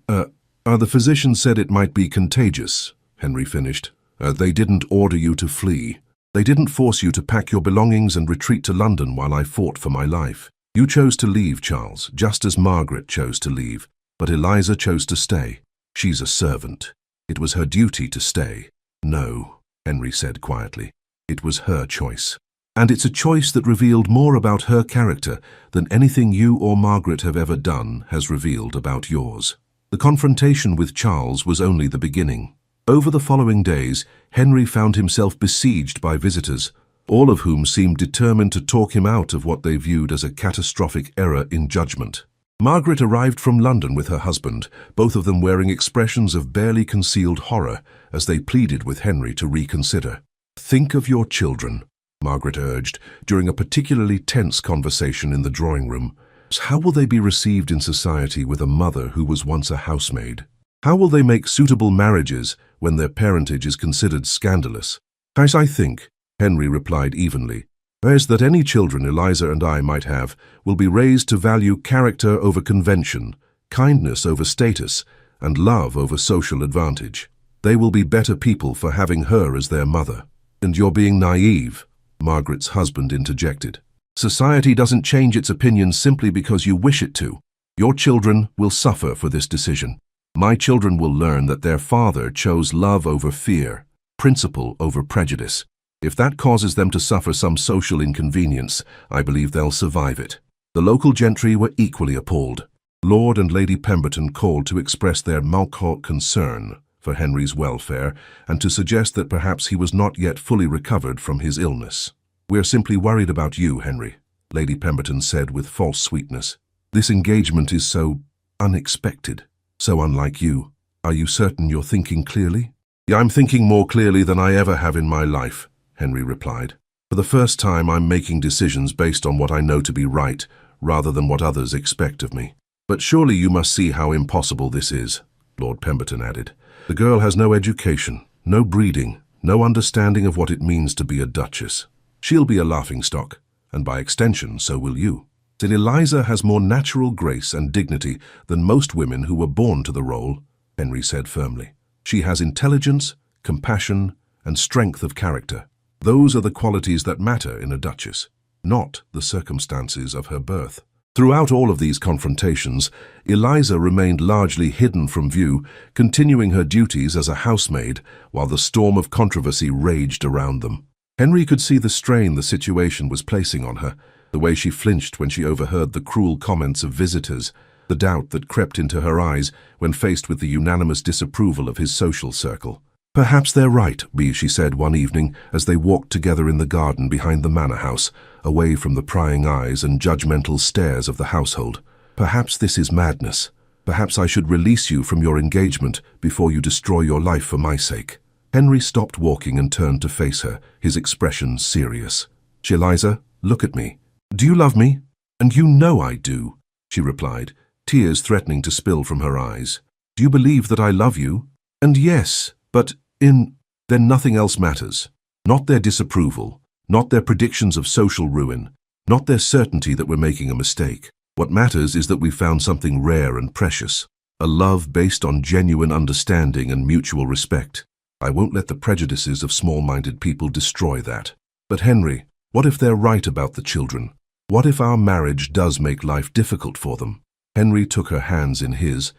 [SPEAKER 1] it might be contagious," Henry finished. They didn't order you to flee. They didn't force you to pack your belongings and retreat to London while I fought for my life. You chose to leave, Charles, just as Margaret chose to leave. But Eliza chose to stay. She's a servant. It was her duty to stay." "No," Henry said quietly. "It was her choice. And it's a choice that revealed more about her character than anything you or Margaret have ever done has revealed about yours." The confrontation with Charles was only the beginning. Over the following days, Henry found himself besieged by visitors, all of whom seemed determined to talk him out of what they viewed as a catastrophic error in judgment. Margaret arrived from London with her husband, both of them wearing expressions of barely concealed horror as they pleaded with Henry to reconsider. "Think of your children," Margaret urged during a particularly tense conversation in the drawing room. "How will they be received in society with a mother who was once a housemaid? How will they make suitable marriages when their parentage is considered scandalous?" "As I think," Henry replied evenly, "is that any children Eliza and I might have will be raised to value character over convention, kindness over status, and love over social advantage. They will be better people for having her as their mother." "And you're being naive," Margaret's husband interjected. "Society doesn't change its opinions simply because you wish it to. Your children will suffer for this decision. My children will learn that their father chose love over fear, principle over prejudice. If that causes them to suffer some social inconvenience, I believe they'll survive it." The local gentry were equally appalled. Lord and Lady Pemberton called to express their malcourt concern for Henry's welfare and to suggest that perhaps he was not yet fully recovered from his illness. "We're simply worried about you, Henry," Lady Pemberton said with false sweetness. "This engagement is so unexpected, so unlike you. Are you certain you're thinking clearly?" "Yeah, I'm thinking more clearly than I ever have in my life," Henry replied. "For the first time, I'm making decisions based on what I know to be right, rather than what others expect of me." "But surely you must see how impossible this is," Lord Pemberton added. "The girl has no education, no breeding, no understanding of what it means to be a duchess. She'll be a laughingstock, and by extension, so will you. Still, Eliza has more natural grace and dignity than most women who were born to the role," Henry said firmly. "She has intelligence, compassion, and strength of character. Those are the qualities that matter in a duchess, not the circumstances of her birth." Throughout all of these confrontations, Eliza remained largely hidden from view, continuing her duties as a housemaid while the storm of controversy raged around them. Henry could see the strain the situation was placing on her, the way she flinched when she overheard the cruel comments of visitors, the doubt that crept into her eyes when faced with the unanimous disapproval of his social circle. "Perhaps they're right," she said one evening as they walked together in the garden behind the manor house, away from the prying eyes and judgmental stares of the household. "Perhaps this is madness. Perhaps I should release you from your engagement before you destroy your life for my sake." Henry stopped walking and turned to face her, his expression serious. "Eliza, look at me. Do you love me?" "And you know I do," she replied, tears threatening to spill from her eyes. "Do you believe that I love you?" "And yes, but then nothing else matters. Not their disapproval, not their predictions of social ruin, not their certainty that we're making a mistake. What matters is that we found something rare and precious, a love based on genuine understanding and mutual respect. I won't let the prejudices of small-minded people destroy that." "But Henry, what if they're right about the children? What if our marriage does make life difficult for them?" Henry took her hands in his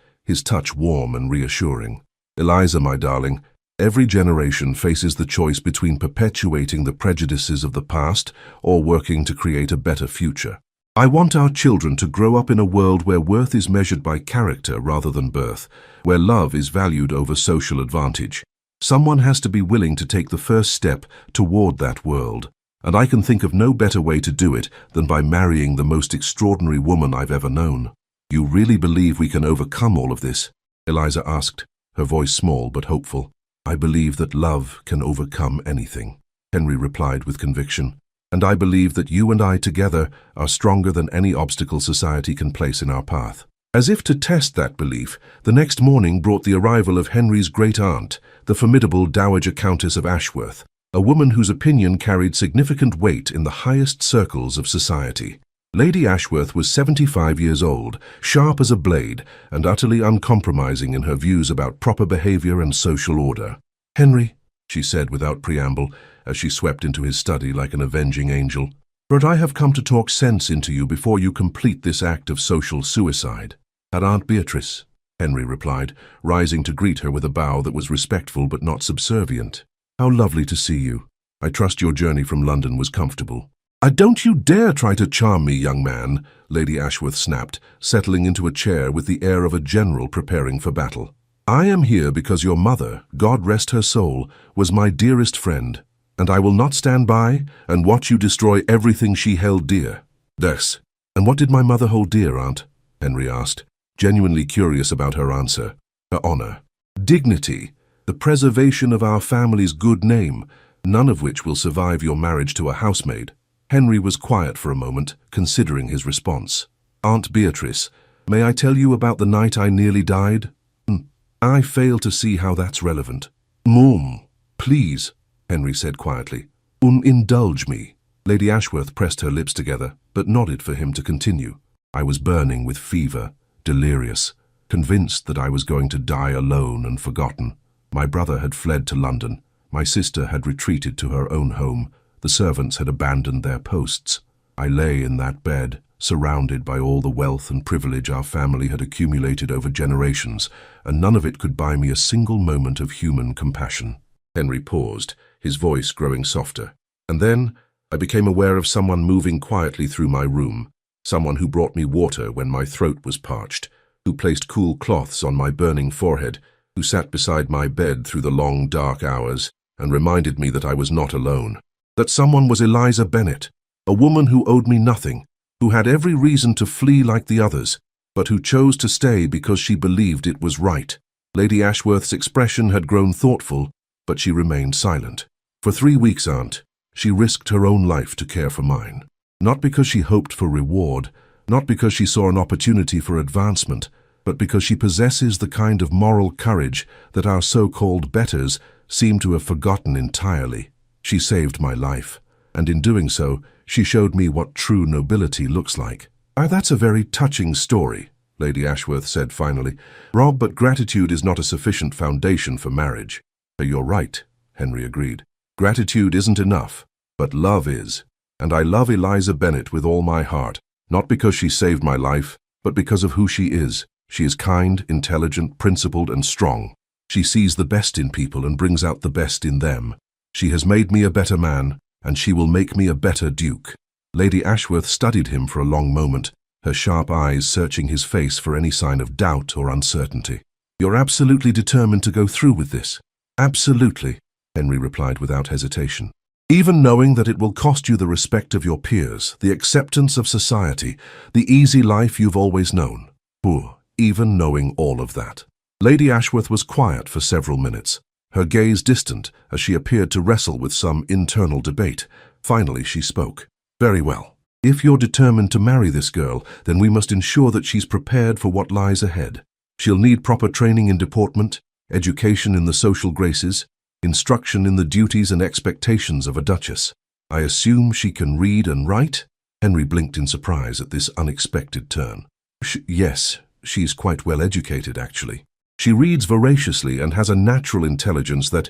[SPEAKER 1] touch warm and reassuring. "Eliza, my darling, every generation faces the choice between perpetuating the prejudices of the past or working to create a better future. I want our children to grow up in a world where worth is measured by character rather than birth, where love is valued over social advantage. Someone has to be willing to take the first step toward that world, and I can think of no better way to do it than by marrying the most extraordinary woman I've ever known." "You really believe we can overcome all of this?" Eliza asked, her voice small but hopeful. "I believe that love can overcome anything," Henry replied with conviction. "And I believe that you and I together are stronger than any obstacle society can place in our path." As if to test that belief, the next morning brought the arrival of Henry's great-aunt, the formidable Dowager Countess of Ashworth, a woman whose opinion carried significant weight in the highest circles of society. Lady Ashworth was 75 years old, sharp as a blade, and utterly uncompromising in her views about proper behavior and social order. "Henry," she said without preamble, as she swept into his study like an avenging angel, "but I have come to talk sense into you before you complete this act of social suicide." "At Aunt Beatrice," Henry replied, rising to greet her with a bow that was respectful but not subservient. "How lovely to see you. I trust your journey from London was comfortable." Don't you dare try to charm me, young man," Lady Ashworth snapped, settling into a chair with the air of a general preparing for battle. "I am here because your mother, God rest her soul, was my dearest friend, and I will not stand by and watch you destroy everything she held dear." "Yes. And what did my mother hold dear, Aunt?" Henry asked, genuinely curious about her answer. "Her honor, dignity, the preservation of our family's good name, none of which will survive your marriage to a housemaid." Henry was quiet for a moment, considering his response. "Aunt Beatrice, may I tell you about the night I nearly died?" "I fail to see how that's relevant." Please," Henry said quietly. Indulge me." Lady Ashworth pressed her lips together, but nodded for him to continue. "I was burning with fever, delirious, convinced that I was going to die alone and forgotten. My brother had fled to London. My sister had retreated to her own home. The servants had abandoned their posts. I lay in that bed, surrounded by all the wealth and privilege our family had accumulated over generations, and none of it could buy me a single moment of human compassion." Henry paused, his voice growing softer. "And then I became aware of someone moving quietly through my room, someone who brought me water when my throat was parched, who placed cool cloths on my burning forehead, who sat beside my bed through the long, dark hours and reminded me that I was not alone. That someone was Eliza Bennet, a woman who owed me nothing, who had every reason to flee like the others, but who chose to stay because she believed it was right." Lady Ashworth's expression had grown thoughtful, but she remained silent. "For 3 weeks, Aunt, she risked her own life to care for mine. Not because she hoped for reward, not because she saw an opportunity for advancement, but because she possesses the kind of moral courage that our so-called betters seem to have forgotten entirely. She saved my life, and in doing so, she showed me what true nobility looks like." "That's a very touching story," Lady Ashworth said finally. "Rob, but gratitude is not a sufficient foundation for marriage." "You're right," Henry agreed. "Gratitude isn't enough, but love is. And I love Eliza Bennet with all my heart, not because she saved my life, but because of who she is. She is kind, intelligent, principled, and strong. She sees the best in people and brings out the best in them. She has made me a better man, and she will make me a better duke." Lady Ashworth studied him for a long moment, her sharp eyes searching his face for any sign of doubt or uncertainty. "You're absolutely determined to go through with this?" "Absolutely," Henry replied without hesitation. "Even knowing that it will cost you the respect of your peers, the acceptance of society, the easy life you've always known." Even knowing all of that." Lady Ashworth was quiet for several minutes, her gaze distant as she appeared to wrestle with some internal debate. Finally she spoke. "Very well. If you're determined to marry this girl, then we must ensure that she's prepared for what lies ahead. She'll need proper training in deportment, education in the social graces, instruction in the duties and expectations of a duchess. I assume she can read and write?" Henry blinked in surprise at this unexpected turn. Yes, she's quite well educated, actually. She reads voraciously and has a natural intelligence that...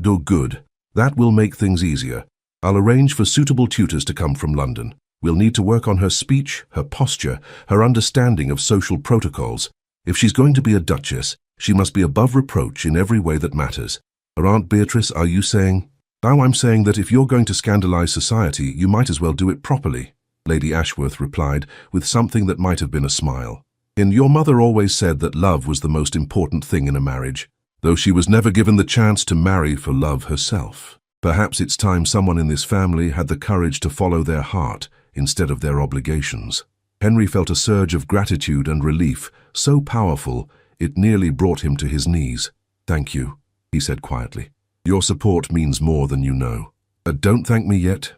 [SPEAKER 1] Good. That will make things easier. I'll arrange for suitable tutors to come from London. We'll need to work on her speech, her posture, her understanding of social protocols. If she's going to be a duchess, she must be above reproach in every way that matters. Aunt Beatrice, are you saying? Now I'm saying that if you're going to scandalize society, you might as well do it properly, Lady Ashworth replied, with something that might have been a smile. Your mother always said that love was the most important thing in a marriage, though she was never given the chance to marry for love herself. Perhaps it's time someone in this family had the courage to follow their heart instead of their obligations. Henry felt a surge of gratitude and relief, so powerful it nearly brought him to his knees. "Thank you," he said quietly. "Your support means more than you know." Don't thank me yet,"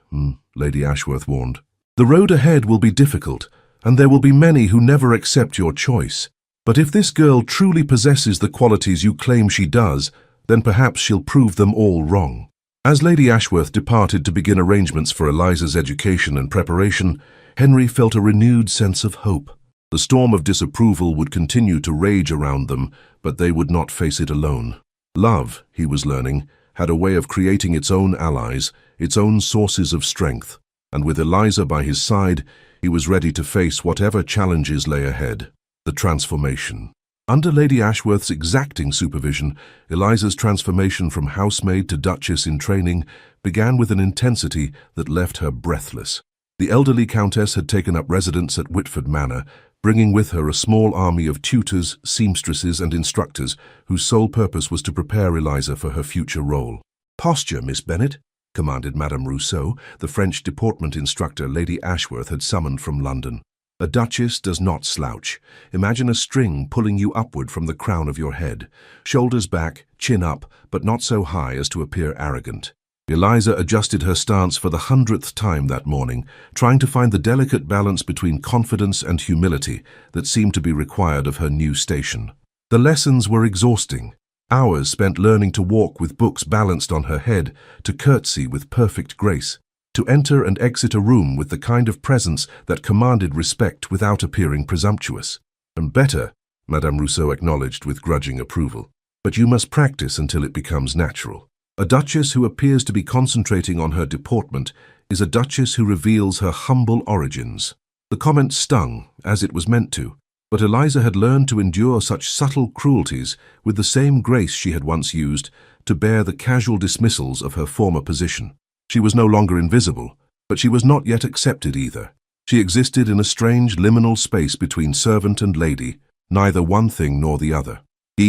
[SPEAKER 1] Lady Ashworth warned. "The road ahead will be difficult, and there will be many who never accept your choice. But if this girl truly possesses the qualities you claim she does, then perhaps she'll prove them all wrong." As Lady Ashworth departed to begin arrangements for Eliza's education and preparation, Henry felt a renewed sense of hope. The storm of disapproval would continue to rage around them, but they would not face it alone. Love, he was learning, had a way of creating its own allies, its own sources of strength, and with Eliza by his side, he was ready to face whatever challenges lay ahead. The transformation. Under Lady Ashworth's exacting supervision, Eliza's transformation from housemaid to duchess in training began with an intensity that left her breathless. The elderly countess had taken up residence at Whitford Manor, bringing with her a small army of tutors, seamstresses and instructors whose sole purpose was to prepare Eliza for her future role. "Posture, Miss Bennet," commanded Madame Rousseau, the French deportment instructor Lady Ashworth had summoned from London. "A duchess does not slouch. Imagine a string pulling you upward from the crown of your head. Shoulders back, chin up, but not so high as to appear arrogant." Eliza adjusted her stance for the 100th time that morning, trying to find the delicate balance between confidence and humility that seemed to be required of her new station. The lessons were exhausting. Hours spent learning to walk with books balanced on her head, to curtsy with perfect grace, to enter and exit a room with the kind of presence that commanded respect without appearing presumptuous. And better, Madame Rousseau acknowledged with grudging approval. But you must practice until it becomes natural. A duchess who appears to be concentrating on her deportment is a duchess who reveals her humble origins. The comment stung, as it was meant to, but Eliza had learned to endure such subtle cruelties with the same grace she had once used to bear the casual dismissals of her former position. She was no longer invisible, but she was not yet accepted either. She existed in a strange liminal space between servant and lady, neither one thing nor the other.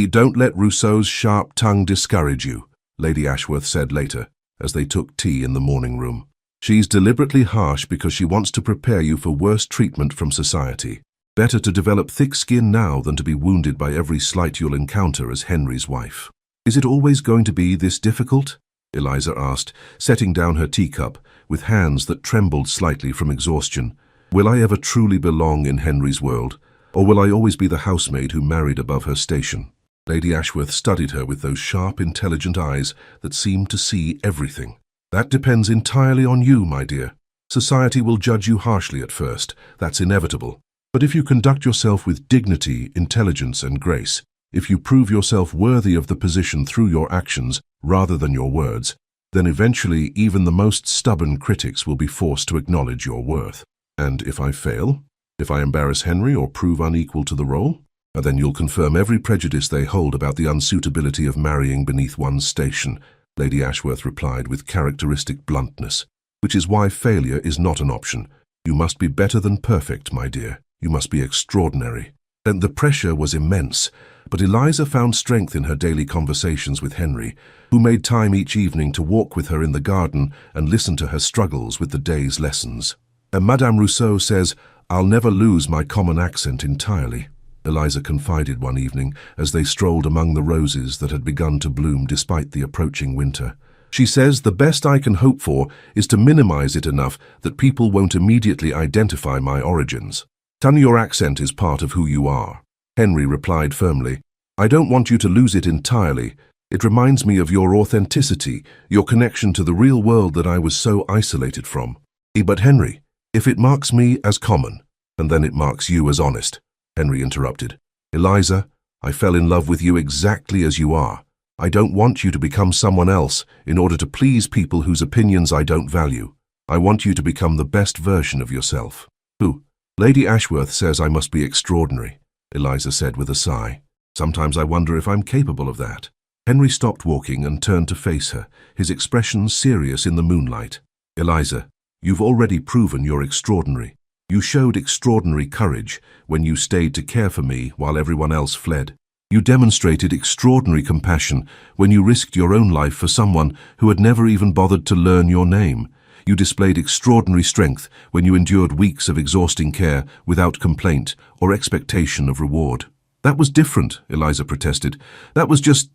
[SPEAKER 1] "Don't let Rousseau's sharp tongue discourage you," Lady Ashworth said later, as they took tea in the morning room. "She's deliberately harsh because she wants to prepare you for worse treatment from society. Better to develop thick skin now than to be wounded by every slight you'll encounter as Henry's wife." "Is it always going to be this difficult?" Eliza asked, setting down her teacup with hands that trembled slightly from exhaustion. "Will I ever truly belong in Henry's world, or will I always be the housemaid who married above her station?" Lady Ashworth studied her with those sharp, intelligent eyes that seemed to see everything. "That depends entirely on you, my dear. Society will judge you harshly at first, that's inevitable. But if you conduct yourself with dignity, intelligence and grace, if you prove yourself worthy of the position through your actions rather than your words, then eventually even the most stubborn critics will be forced to acknowledge your worth. And if I fail? If I embarrass Henry or prove unequal to the role? Then you'll confirm every prejudice they hold about the unsuitability of marrying beneath one's station," Lady Ashworth replied with characteristic bluntness. "Which is why failure is not an option. You must be better than perfect, my dear. You must be extraordinary." And the pressure was immense, but Eliza found strength in her daily conversations with Henry, who made time each evening to walk with her in the garden and listen to her struggles with the day's lessons. "And Madame Rousseau says, I'll never lose my common accent entirely," Eliza confided one evening as they strolled among the roses that had begun to bloom despite the approaching winter. "She says the best I can hope for is to minimize it enough that people won't immediately identify my origins. Tell me your accent is part of who you are." Henry replied firmly, "I don't want you to lose it entirely. It reminds me of your authenticity, your connection to the real world that I was so isolated from." "But Henry, if it marks me as common, and then it marks you as honest," Henry interrupted. "Eliza, I fell in love with you exactly as you are. I don't want you to become someone else in order to please people whose opinions I don't value. I want you to become the best version of yourself." "Who?" "Lady Ashworth says I must be extraordinary," Eliza said with a sigh. "Sometimes I wonder if I'm capable of that." Henry stopped walking and turned to face her, his expression serious in the moonlight. "Eliza, you've already proven you're extraordinary. You showed extraordinary courage when you stayed to care for me while everyone else fled. You demonstrated extraordinary compassion when you risked your own life for someone who had never even bothered to learn your name. You displayed extraordinary strength when you endured weeks of exhausting care without complaint or expectation of reward." "That was different," Eliza protested. "That was just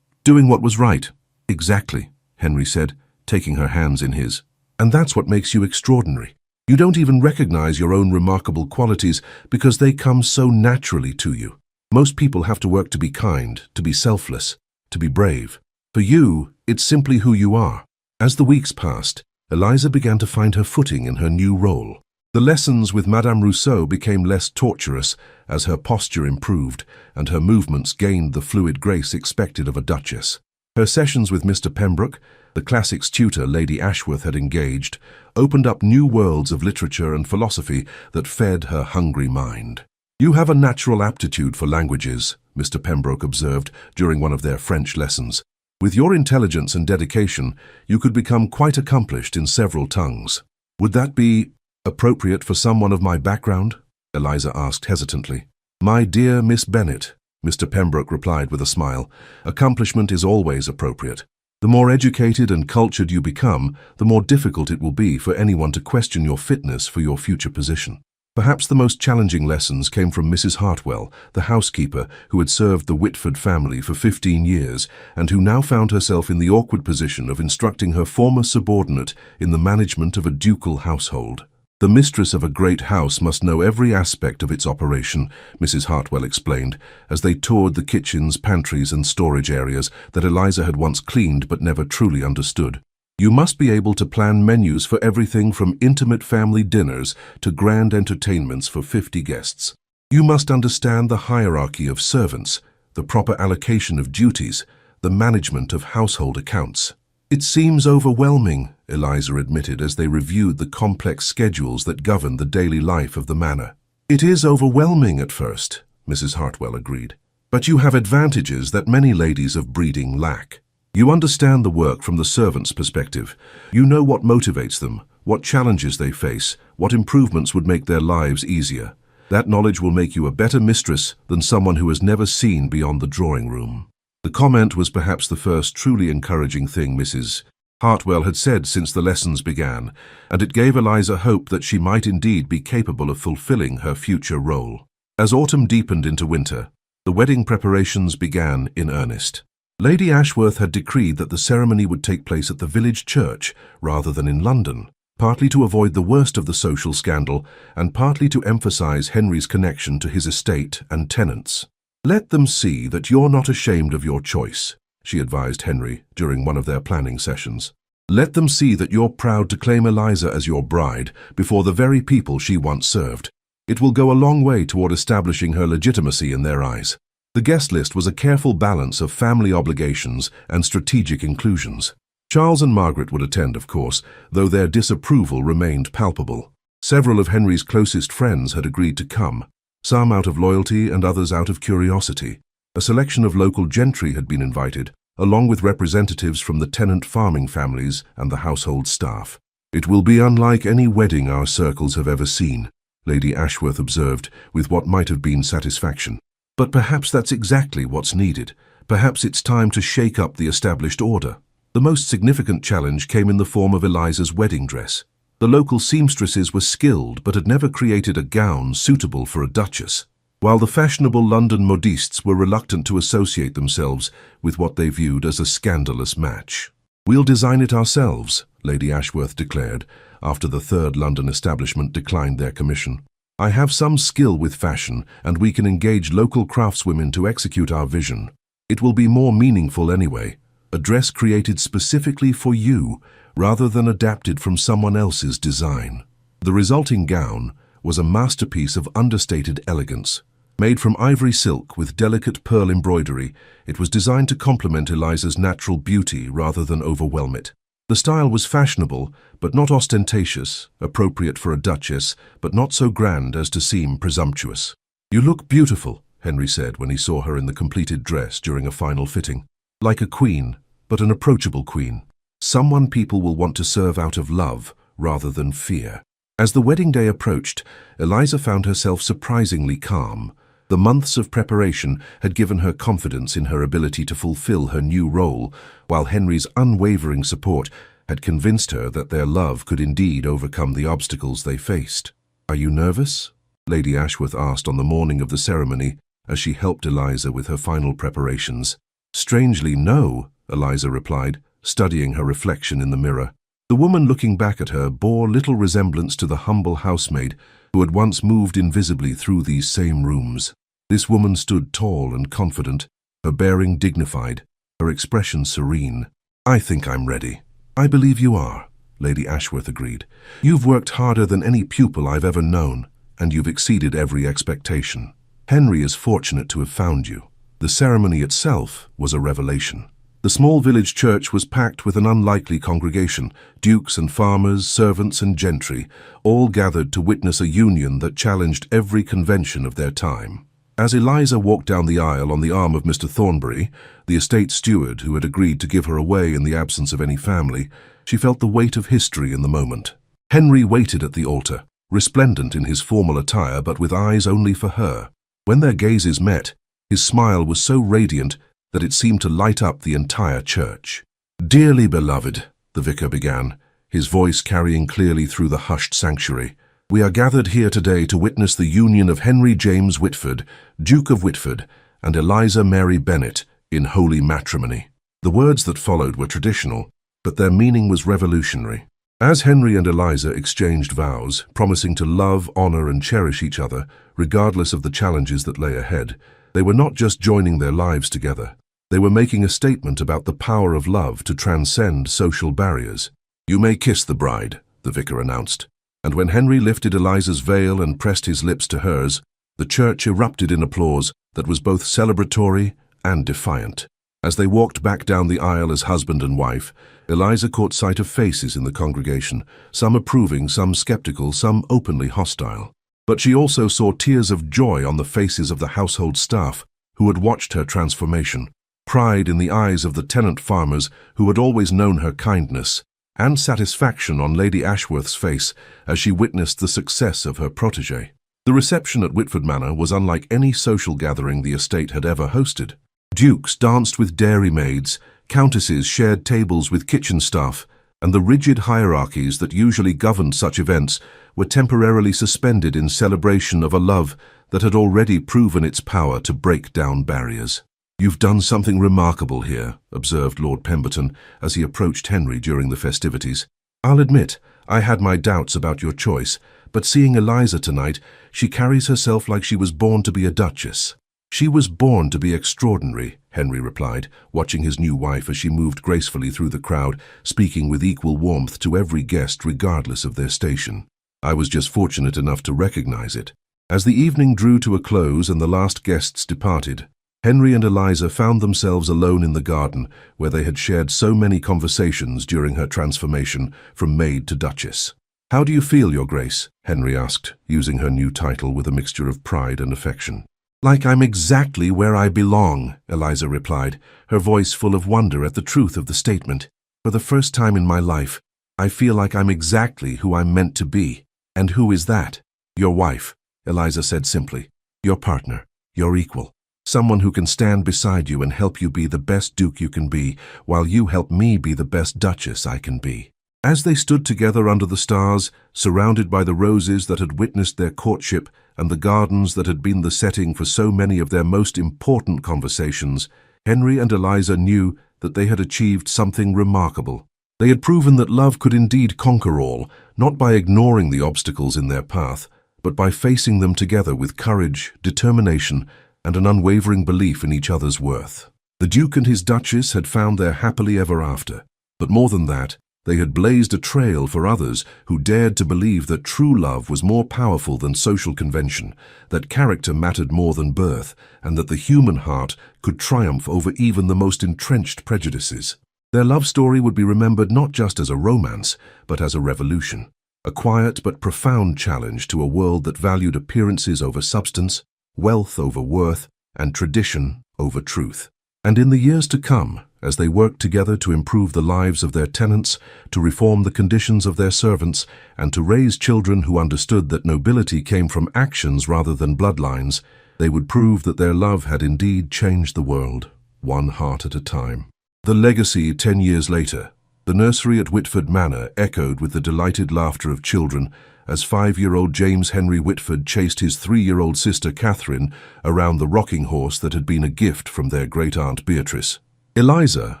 [SPEAKER 1] doing what was right." "Exactly," Henry said, taking her hands in his. "And that's what makes you extraordinary. You don't even recognize your own remarkable qualities because they come so naturally to you. Most people have to work to be kind, to be selfless, to be brave. For you, it's simply who you are. As the weeks passed, Eliza began to find her footing in her new role. The lessons with Madame Rousseau became less torturous as her posture improved and her movements gained the fluid grace expected of a duchess. Her sessions with Mr. Pembroke, the classics tutor Lady Ashworth had engaged, opened up new worlds of literature and philosophy that fed her hungry mind. "You have a natural aptitude for languages," Mr. Pembroke observed during one of their French lessons. "With your intelligence and dedication, you could become quite accomplished in several tongues." "Would that be appropriate for someone of my background?" Eliza asked hesitantly. "My dear Miss Bennet," Mr. Pembroke replied with a smile, "accomplishment is always appropriate. The more educated and cultured you become, the more difficult it will be for anyone to question your fitness for your future position." Perhaps the most challenging lessons came from Mrs. Hartwell, the housekeeper who had served the Whitford family for 15 years and who now found herself in the awkward position of instructing her former subordinate in the management of a ducal household. "The mistress of a great house must know every aspect of its operation," Mrs. Hartwell explained, as they toured the kitchens, pantries and storage areas that Eliza had once cleaned but never truly understood. "You must be able to plan menus for everything from intimate family dinners to grand entertainments for 50 guests. You must understand the hierarchy of servants, the proper allocation of duties, the management of household accounts." "It seems overwhelming," Eliza admitted as they reviewed the complex schedules that govern the daily life of the manor. "It is overwhelming at first," Mrs. Hartwell agreed. "But you have advantages that many ladies of breeding lack. You understand the work from the servant's perspective. You know what motivates them, what challenges they face, what improvements would make their lives easier. That knowledge will make you a better mistress than someone who has never seen beyond the drawing room." The comment was perhaps the first truly encouraging thing Mrs. Hartwell had said since the lessons began, and it gave Eliza hope that she might indeed be capable of fulfilling her future role. As autumn deepened into winter, the wedding preparations began in earnest. Lady Ashworth had decreed that the ceremony would take place at the village church rather than in London, partly to avoid the worst of the social scandal and partly to emphasize Henry's connection to his estate and tenants. "Let them see that you're not ashamed of your choice," she advised Henry during one of their planning sessions. "Let them see that you're proud to claim Eliza as your bride before the very people she once served. It will go a long way toward establishing her legitimacy in their eyes." The guest list was a careful balance of family obligations and strategic inclusions. Charles and Margaret would attend, of course, though their disapproval remained palpable. Several of Henry's closest friends had agreed to come, some out of loyalty and others out of curiosity. A selection of local gentry had been invited, along with representatives from the tenant farming families and the household staff. "It will be unlike any wedding our circles have ever seen," Lady Ashworth observed with what might have been satisfaction. "But perhaps that's exactly what's needed. Perhaps it's time to shake up the established order." The most significant challenge came in the form of Eliza's wedding dress. The local seamstresses were skilled but had never created a gown suitable for a duchess, while the fashionable London modistes were reluctant to associate themselves with what they viewed as a scandalous match. "We'll design it ourselves," Lady Ashworth declared, after the third London establishment declined their commission. "I have some skill with fashion, and we can engage local craftswomen to execute our vision. It will be more meaningful anyway, a dress created specifically for you, rather than adapted from someone else's design." The resulting gown was a masterpiece of understated elegance. Made from ivory silk with delicate pearl embroidery, it was designed to complement Eliza's natural beauty rather than overwhelm it. The style was fashionable, but not ostentatious, appropriate for a duchess, but not so grand as to seem presumptuous. "You look beautiful," Henry said when he saw her in the completed dress during a final fitting. "Like a queen, but an approachable queen. Someone people will want to serve out of love rather than fear." As the wedding day approached, Eliza found herself surprisingly calm. The months of preparation had given her confidence in her ability to fulfill her new role, while Henry's unwavering support had convinced her that their love could indeed overcome the obstacles they faced. "Are you nervous?" Lady Ashworth asked on the morning of the ceremony as she helped Eliza with her final preparations. "Strangely, no," Eliza replied, studying her reflection in the mirror. The woman looking back at her bore little resemblance to the humble housemaid who had once moved invisibly through these same rooms. This woman stood tall and confident, her bearing dignified, her expression serene. "I think I'm ready." "I believe you are," Lady Ashworth agreed. "You've worked harder than any pupil I've ever known, and you've exceeded every expectation. Henry is fortunate to have found you." The ceremony itself was a revelation. The small village church was packed with an unlikely congregation, dukes and farmers, servants and gentry, all gathered to witness a union that challenged every convention of their time. As Eliza walked down the aisle on the arm of Mr. Thornbury, the estate steward who had agreed to give her away in the absence of any family, she felt the weight of history in the moment. Henry waited at the altar, resplendent in his formal attire but with eyes only for her. When their gazes met, his smile was so radiant that it seemed to light up the entire church. "Dearly beloved," the vicar began, his voice carrying clearly through the hushed sanctuary, "we are gathered here today to witness the union of Henry James Whitford, Duke of Whitford, and Eliza Mary Bennet in holy matrimony." The words that followed were traditional, but their meaning was revolutionary. As Henry and Eliza exchanged vows, promising to love, honor, and cherish each other, regardless of the challenges that lay ahead, they were not just joining their lives together. They were making a statement about the power of love to transcend social barriers. "You may kiss the bride," the vicar announced. And when Henry lifted Eliza's veil and pressed his lips to hers, the church erupted in applause that was both celebratory and defiant. As they walked back down the aisle as husband and wife, Eliza caught sight of faces in the congregation, some approving, some skeptical, some openly hostile. But she also saw tears of joy on the faces of the household staff who had watched her transformation, pride in the eyes of the tenant farmers who had always known her kindness, and satisfaction on Lady Ashworth's face as she witnessed the success of her protégé. The reception at Whitford Manor was unlike any social gathering the estate had ever hosted. Dukes danced with dairymaids, countesses shared tables with kitchen staff, and the rigid hierarchies that usually governed such events were temporarily suspended in celebration of a love that had already proven its power to break down barriers. "You've done something remarkable here," observed Lord Pemberton as he approached Henry during the festivities. "I'll admit, I had my doubts about your choice, but seeing Eliza tonight, she carries herself like she was born to be a duchess." "She was born to be extraordinary," Henry replied, watching his new wife as she moved gracefully through the crowd, speaking with equal warmth to every guest regardless of their station. "I was just fortunate enough to recognize it." As the evening drew to a close and the last guests departed, Henry and Eliza found themselves alone in the garden where they had shared so many conversations during her transformation from maid to duchess. "How do you feel, Your Grace?" Henry asked, using her new title with a mixture of pride and affection. "Like I'm exactly where I belong," Eliza replied, her voice full of wonder at the truth of the statement. "For the first time in my life, I feel like I'm exactly who I'm meant to be." "And who is that?" "Your wife," Eliza said simply. "Your partner, your equal. Someone who can stand beside you and help you be the best duke you can be, while you help me be the best duchess I can be." As they stood together under the stars, surrounded by the roses that had witnessed their courtship and the gardens that had been the setting for so many of their most important conversations, Henry and Eliza knew that they had achieved something remarkable. They had proven that love could indeed conquer all, not by ignoring the obstacles in their path, but by facing them together with courage, determination, and an unwavering belief in each other's worth. The Duke and his Duchess had found their happily ever after, but more than that, they had blazed a trail for others who dared to believe that true love was more powerful than social convention, that character mattered more than birth, and that the human heart could triumph over even the most entrenched prejudices. Their love story would be remembered not just as a romance, but as a revolution, a quiet but profound challenge to a world that valued appearances over substance, wealth over worth, and tradition over truth. And in the years to come, as they worked together to improve the lives of their tenants, to reform the conditions of their servants, and to raise children who understood that nobility came from actions rather than bloodlines, they would prove that their love had indeed changed the world, one heart at a time. The legacy 10 years later, the nursery at Whitford Manor echoed with the delighted laughter of children as 5-year-old James Henry Whitford chased his 3-year-old sister Catherine around the rocking horse that had been a gift from their great-aunt Beatrice. Eliza,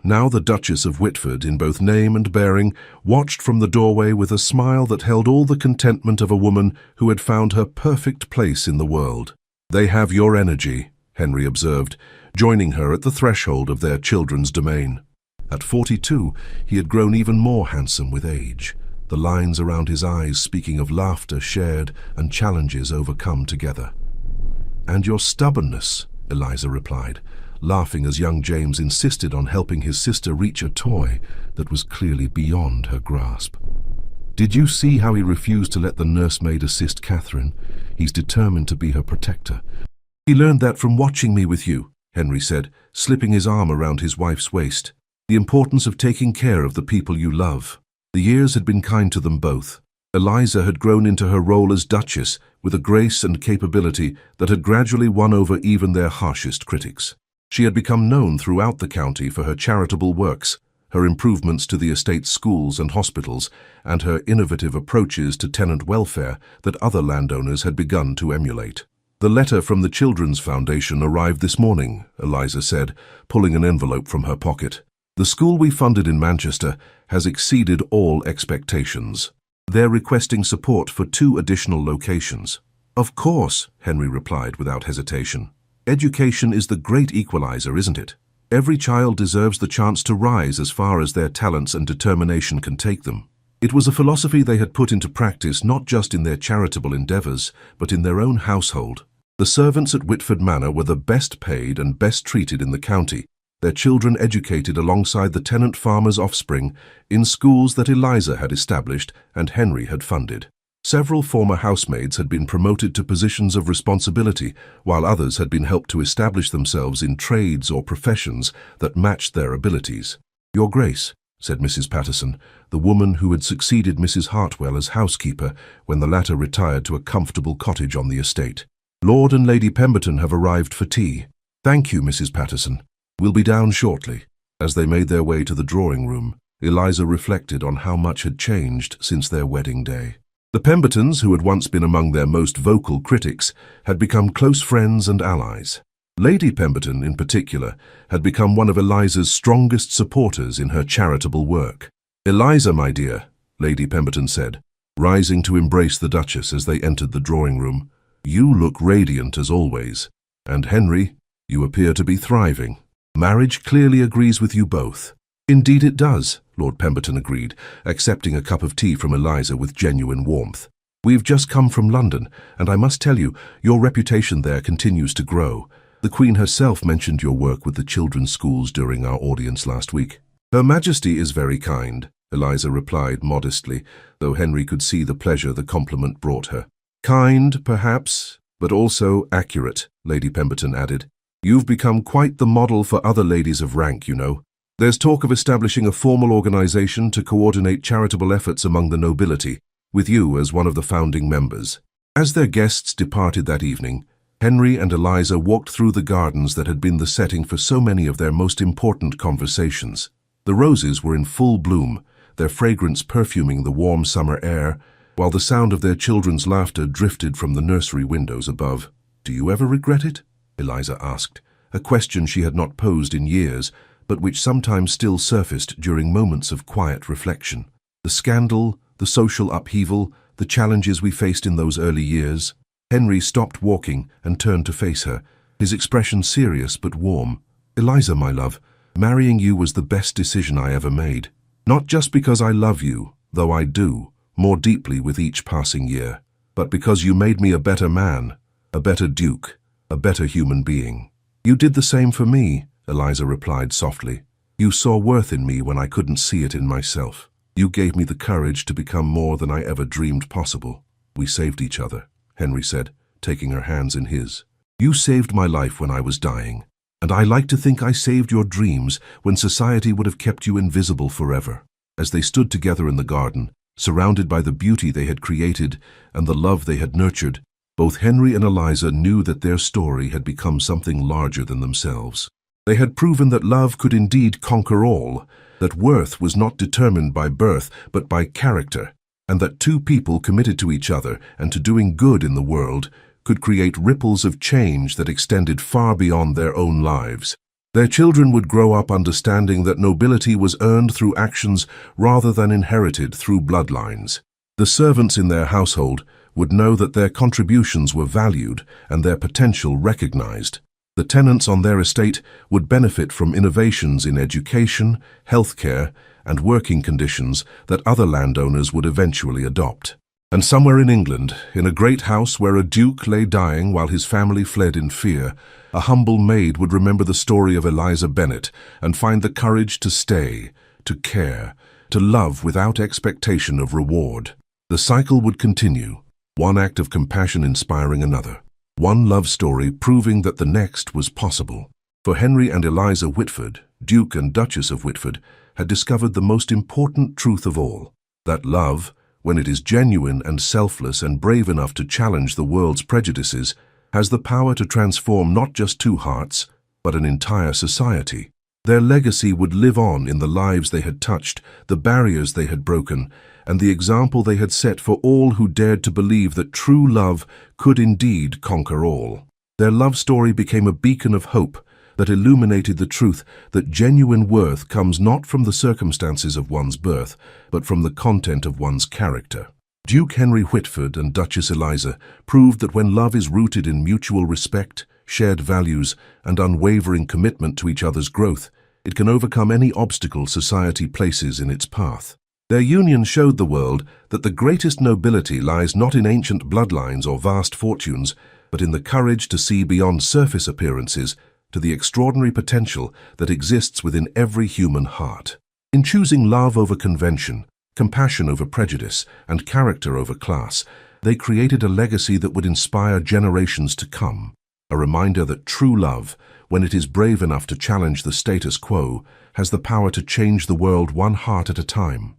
[SPEAKER 1] now the Duchess of Whitford in both name and bearing, watched from the doorway with a smile that held all the contentment of a woman who had found her perfect place in the world. "They have your energy," Henry observed, joining her at the threshold of their children's domain. At 42, he had grown even more handsome with age, the lines around his eyes speaking of laughter shared and challenges overcome together. "And your stubbornness," Eliza replied, laughing as young James insisted on helping his sister reach a toy that was clearly beyond her grasp. "Did you see how he refused to let the nursemaid assist Catherine? He's determined to be her protector." "He learned that from watching me with you," Henry said, slipping his arm around his wife's waist. "The importance of taking care of the people you love." The years had been kind to them both. Eliza had grown into her role as Duchess with a grace and capability that had gradually won over even their harshest critics. She had become known throughout the county for her charitable works, her improvements to the estate's schools and hospitals, and her innovative approaches to tenant welfare that other landowners had begun to emulate. "The letter from the Children's Foundation arrived this morning," Eliza said, pulling an envelope from her pocket. "The school we funded in Manchester has exceeded all expectations. They're requesting support for 2 additional locations." "Of course," Henry replied without hesitation. "Education is the great equalizer, isn't it? Every child deserves the chance to rise as far as their talents and determination can take them." It was a philosophy they had put into practice not just in their charitable endeavors, but in their own household. The servants at Whitford Manor were the best paid and best treated in the county, their children educated alongside the tenant farmers' offspring in schools that Eliza had established and Henry had funded. Several former housemaids had been promoted to positions of responsibility, while others had been helped to establish themselves in trades or professions that matched their abilities. "Your Grace," said Mrs. Patterson, the woman who had succeeded Mrs. Hartwell as housekeeper when the latter retired to a comfortable cottage on the estate. "Lord and Lady Pemberton have arrived for tea." "Thank you, Mrs. Patterson. We'll be down shortly." As they made their way to the drawing room, Eliza reflected on how much had changed since their wedding day. The Pembertons, who had once been among their most vocal critics, had become close friends and allies. Lady Pemberton, in particular, had become one of Eliza's strongest supporters in her charitable work. "Eliza, my dear," Lady Pemberton said, rising to embrace the Duchess as they entered the drawing room, "you look radiant as always. And Henry, you appear to be thriving. Marriage clearly agrees with you both." "Indeed it does," Lord Pemberton agreed, accepting a cup of tea from Eliza with genuine warmth. "We've just come from London, and I must tell you, your reputation there continues to grow. The Queen herself mentioned your work with the children's schools during our audience last week." "Her Majesty is very kind," Eliza replied modestly, though Henry could see the pleasure the compliment brought her. "Kind, perhaps, but also accurate," Lady Pemberton added. "You've become quite the model for other ladies of rank, you know. There's talk of establishing a formal organization to coordinate charitable efforts among the nobility, with you as one of the founding members." As their guests departed that evening, Henry and Eliza walked through the gardens that had been the setting for so many of their most important conversations. The roses were in full bloom, their fragrance perfuming the warm summer air, while the sound of their children's laughter drifted from the nursery windows above. "Do you ever regret it?" Eliza asked, a question she had not posed in years, but which sometimes still surfaced during moments of quiet reflection. "The scandal, the social upheaval, the challenges we faced in those early years." Henry stopped walking and turned to face her, his expression serious but warm. "Eliza, my love, marrying you was the best decision I ever made. Not just because I love you, though I do, more deeply with each passing year, but because you made me a better man, a better duke, a better human being." "You did the same for me," Eliza replied softly. "You saw worth in me when I couldn't see it in myself. You gave me the courage to become more than I ever dreamed possible." "We saved each other," Henry said, taking her hands in his. "You saved my life when I was dying, and I like to think I saved your dreams when society would have kept you invisible forever." As they stood together in the garden, surrounded by the beauty they had created and the love they had nurtured, both Henry and Eliza knew that their story had become something larger than themselves. They had proven that love could indeed conquer all, that worth was not determined by birth but by character, and that two people committed to each other and to doing good in the world could create ripples of change that extended far beyond their own lives. Their children would grow up understanding that nobility was earned through actions rather than inherited through bloodlines. The servants in their household would know that their contributions were valued and their potential recognized. The tenants on their estate would benefit from innovations in education, healthcare, and working conditions that other landowners would eventually adopt. And somewhere in England, in a great house where a duke lay dying while his family fled in fear, a humble maid would remember the story of Eliza Bennet and find the courage to stay, to care, to love without expectation of reward. The cycle would continue, one act of compassion inspiring another, one love story proving that the next was possible. For Henry and Eliza Whitford, Duke and Duchess of Whitford, had discovered the most important truth of all, that love, when it is genuine and selfless and brave enough to challenge the world's prejudices, has the power to transform not just two hearts, but an entire society. Their legacy would live on in the lives they had touched, the barriers they had broken, and the example they had set for all who dared to believe that true love could indeed conquer all. Their love story became a beacon of hope that illuminated the truth that genuine worth comes not from the circumstances of one's birth, but from the content of one's character. Duke Henry Whitford and Duchess Eliza proved that when love is rooted in mutual respect, shared values, and unwavering commitment to each other's growth, it can overcome any obstacle society places in its path. Their union showed the world that the greatest nobility lies not in ancient bloodlines or vast fortunes, but in the courage to see beyond surface appearances to the extraordinary potential that exists within every human heart. In choosing love over convention, compassion over prejudice, and character over class, they created a legacy that would inspire generations to come, a reminder that true love, when it is brave enough to challenge the status quo, has the power to change the world one heart at a time.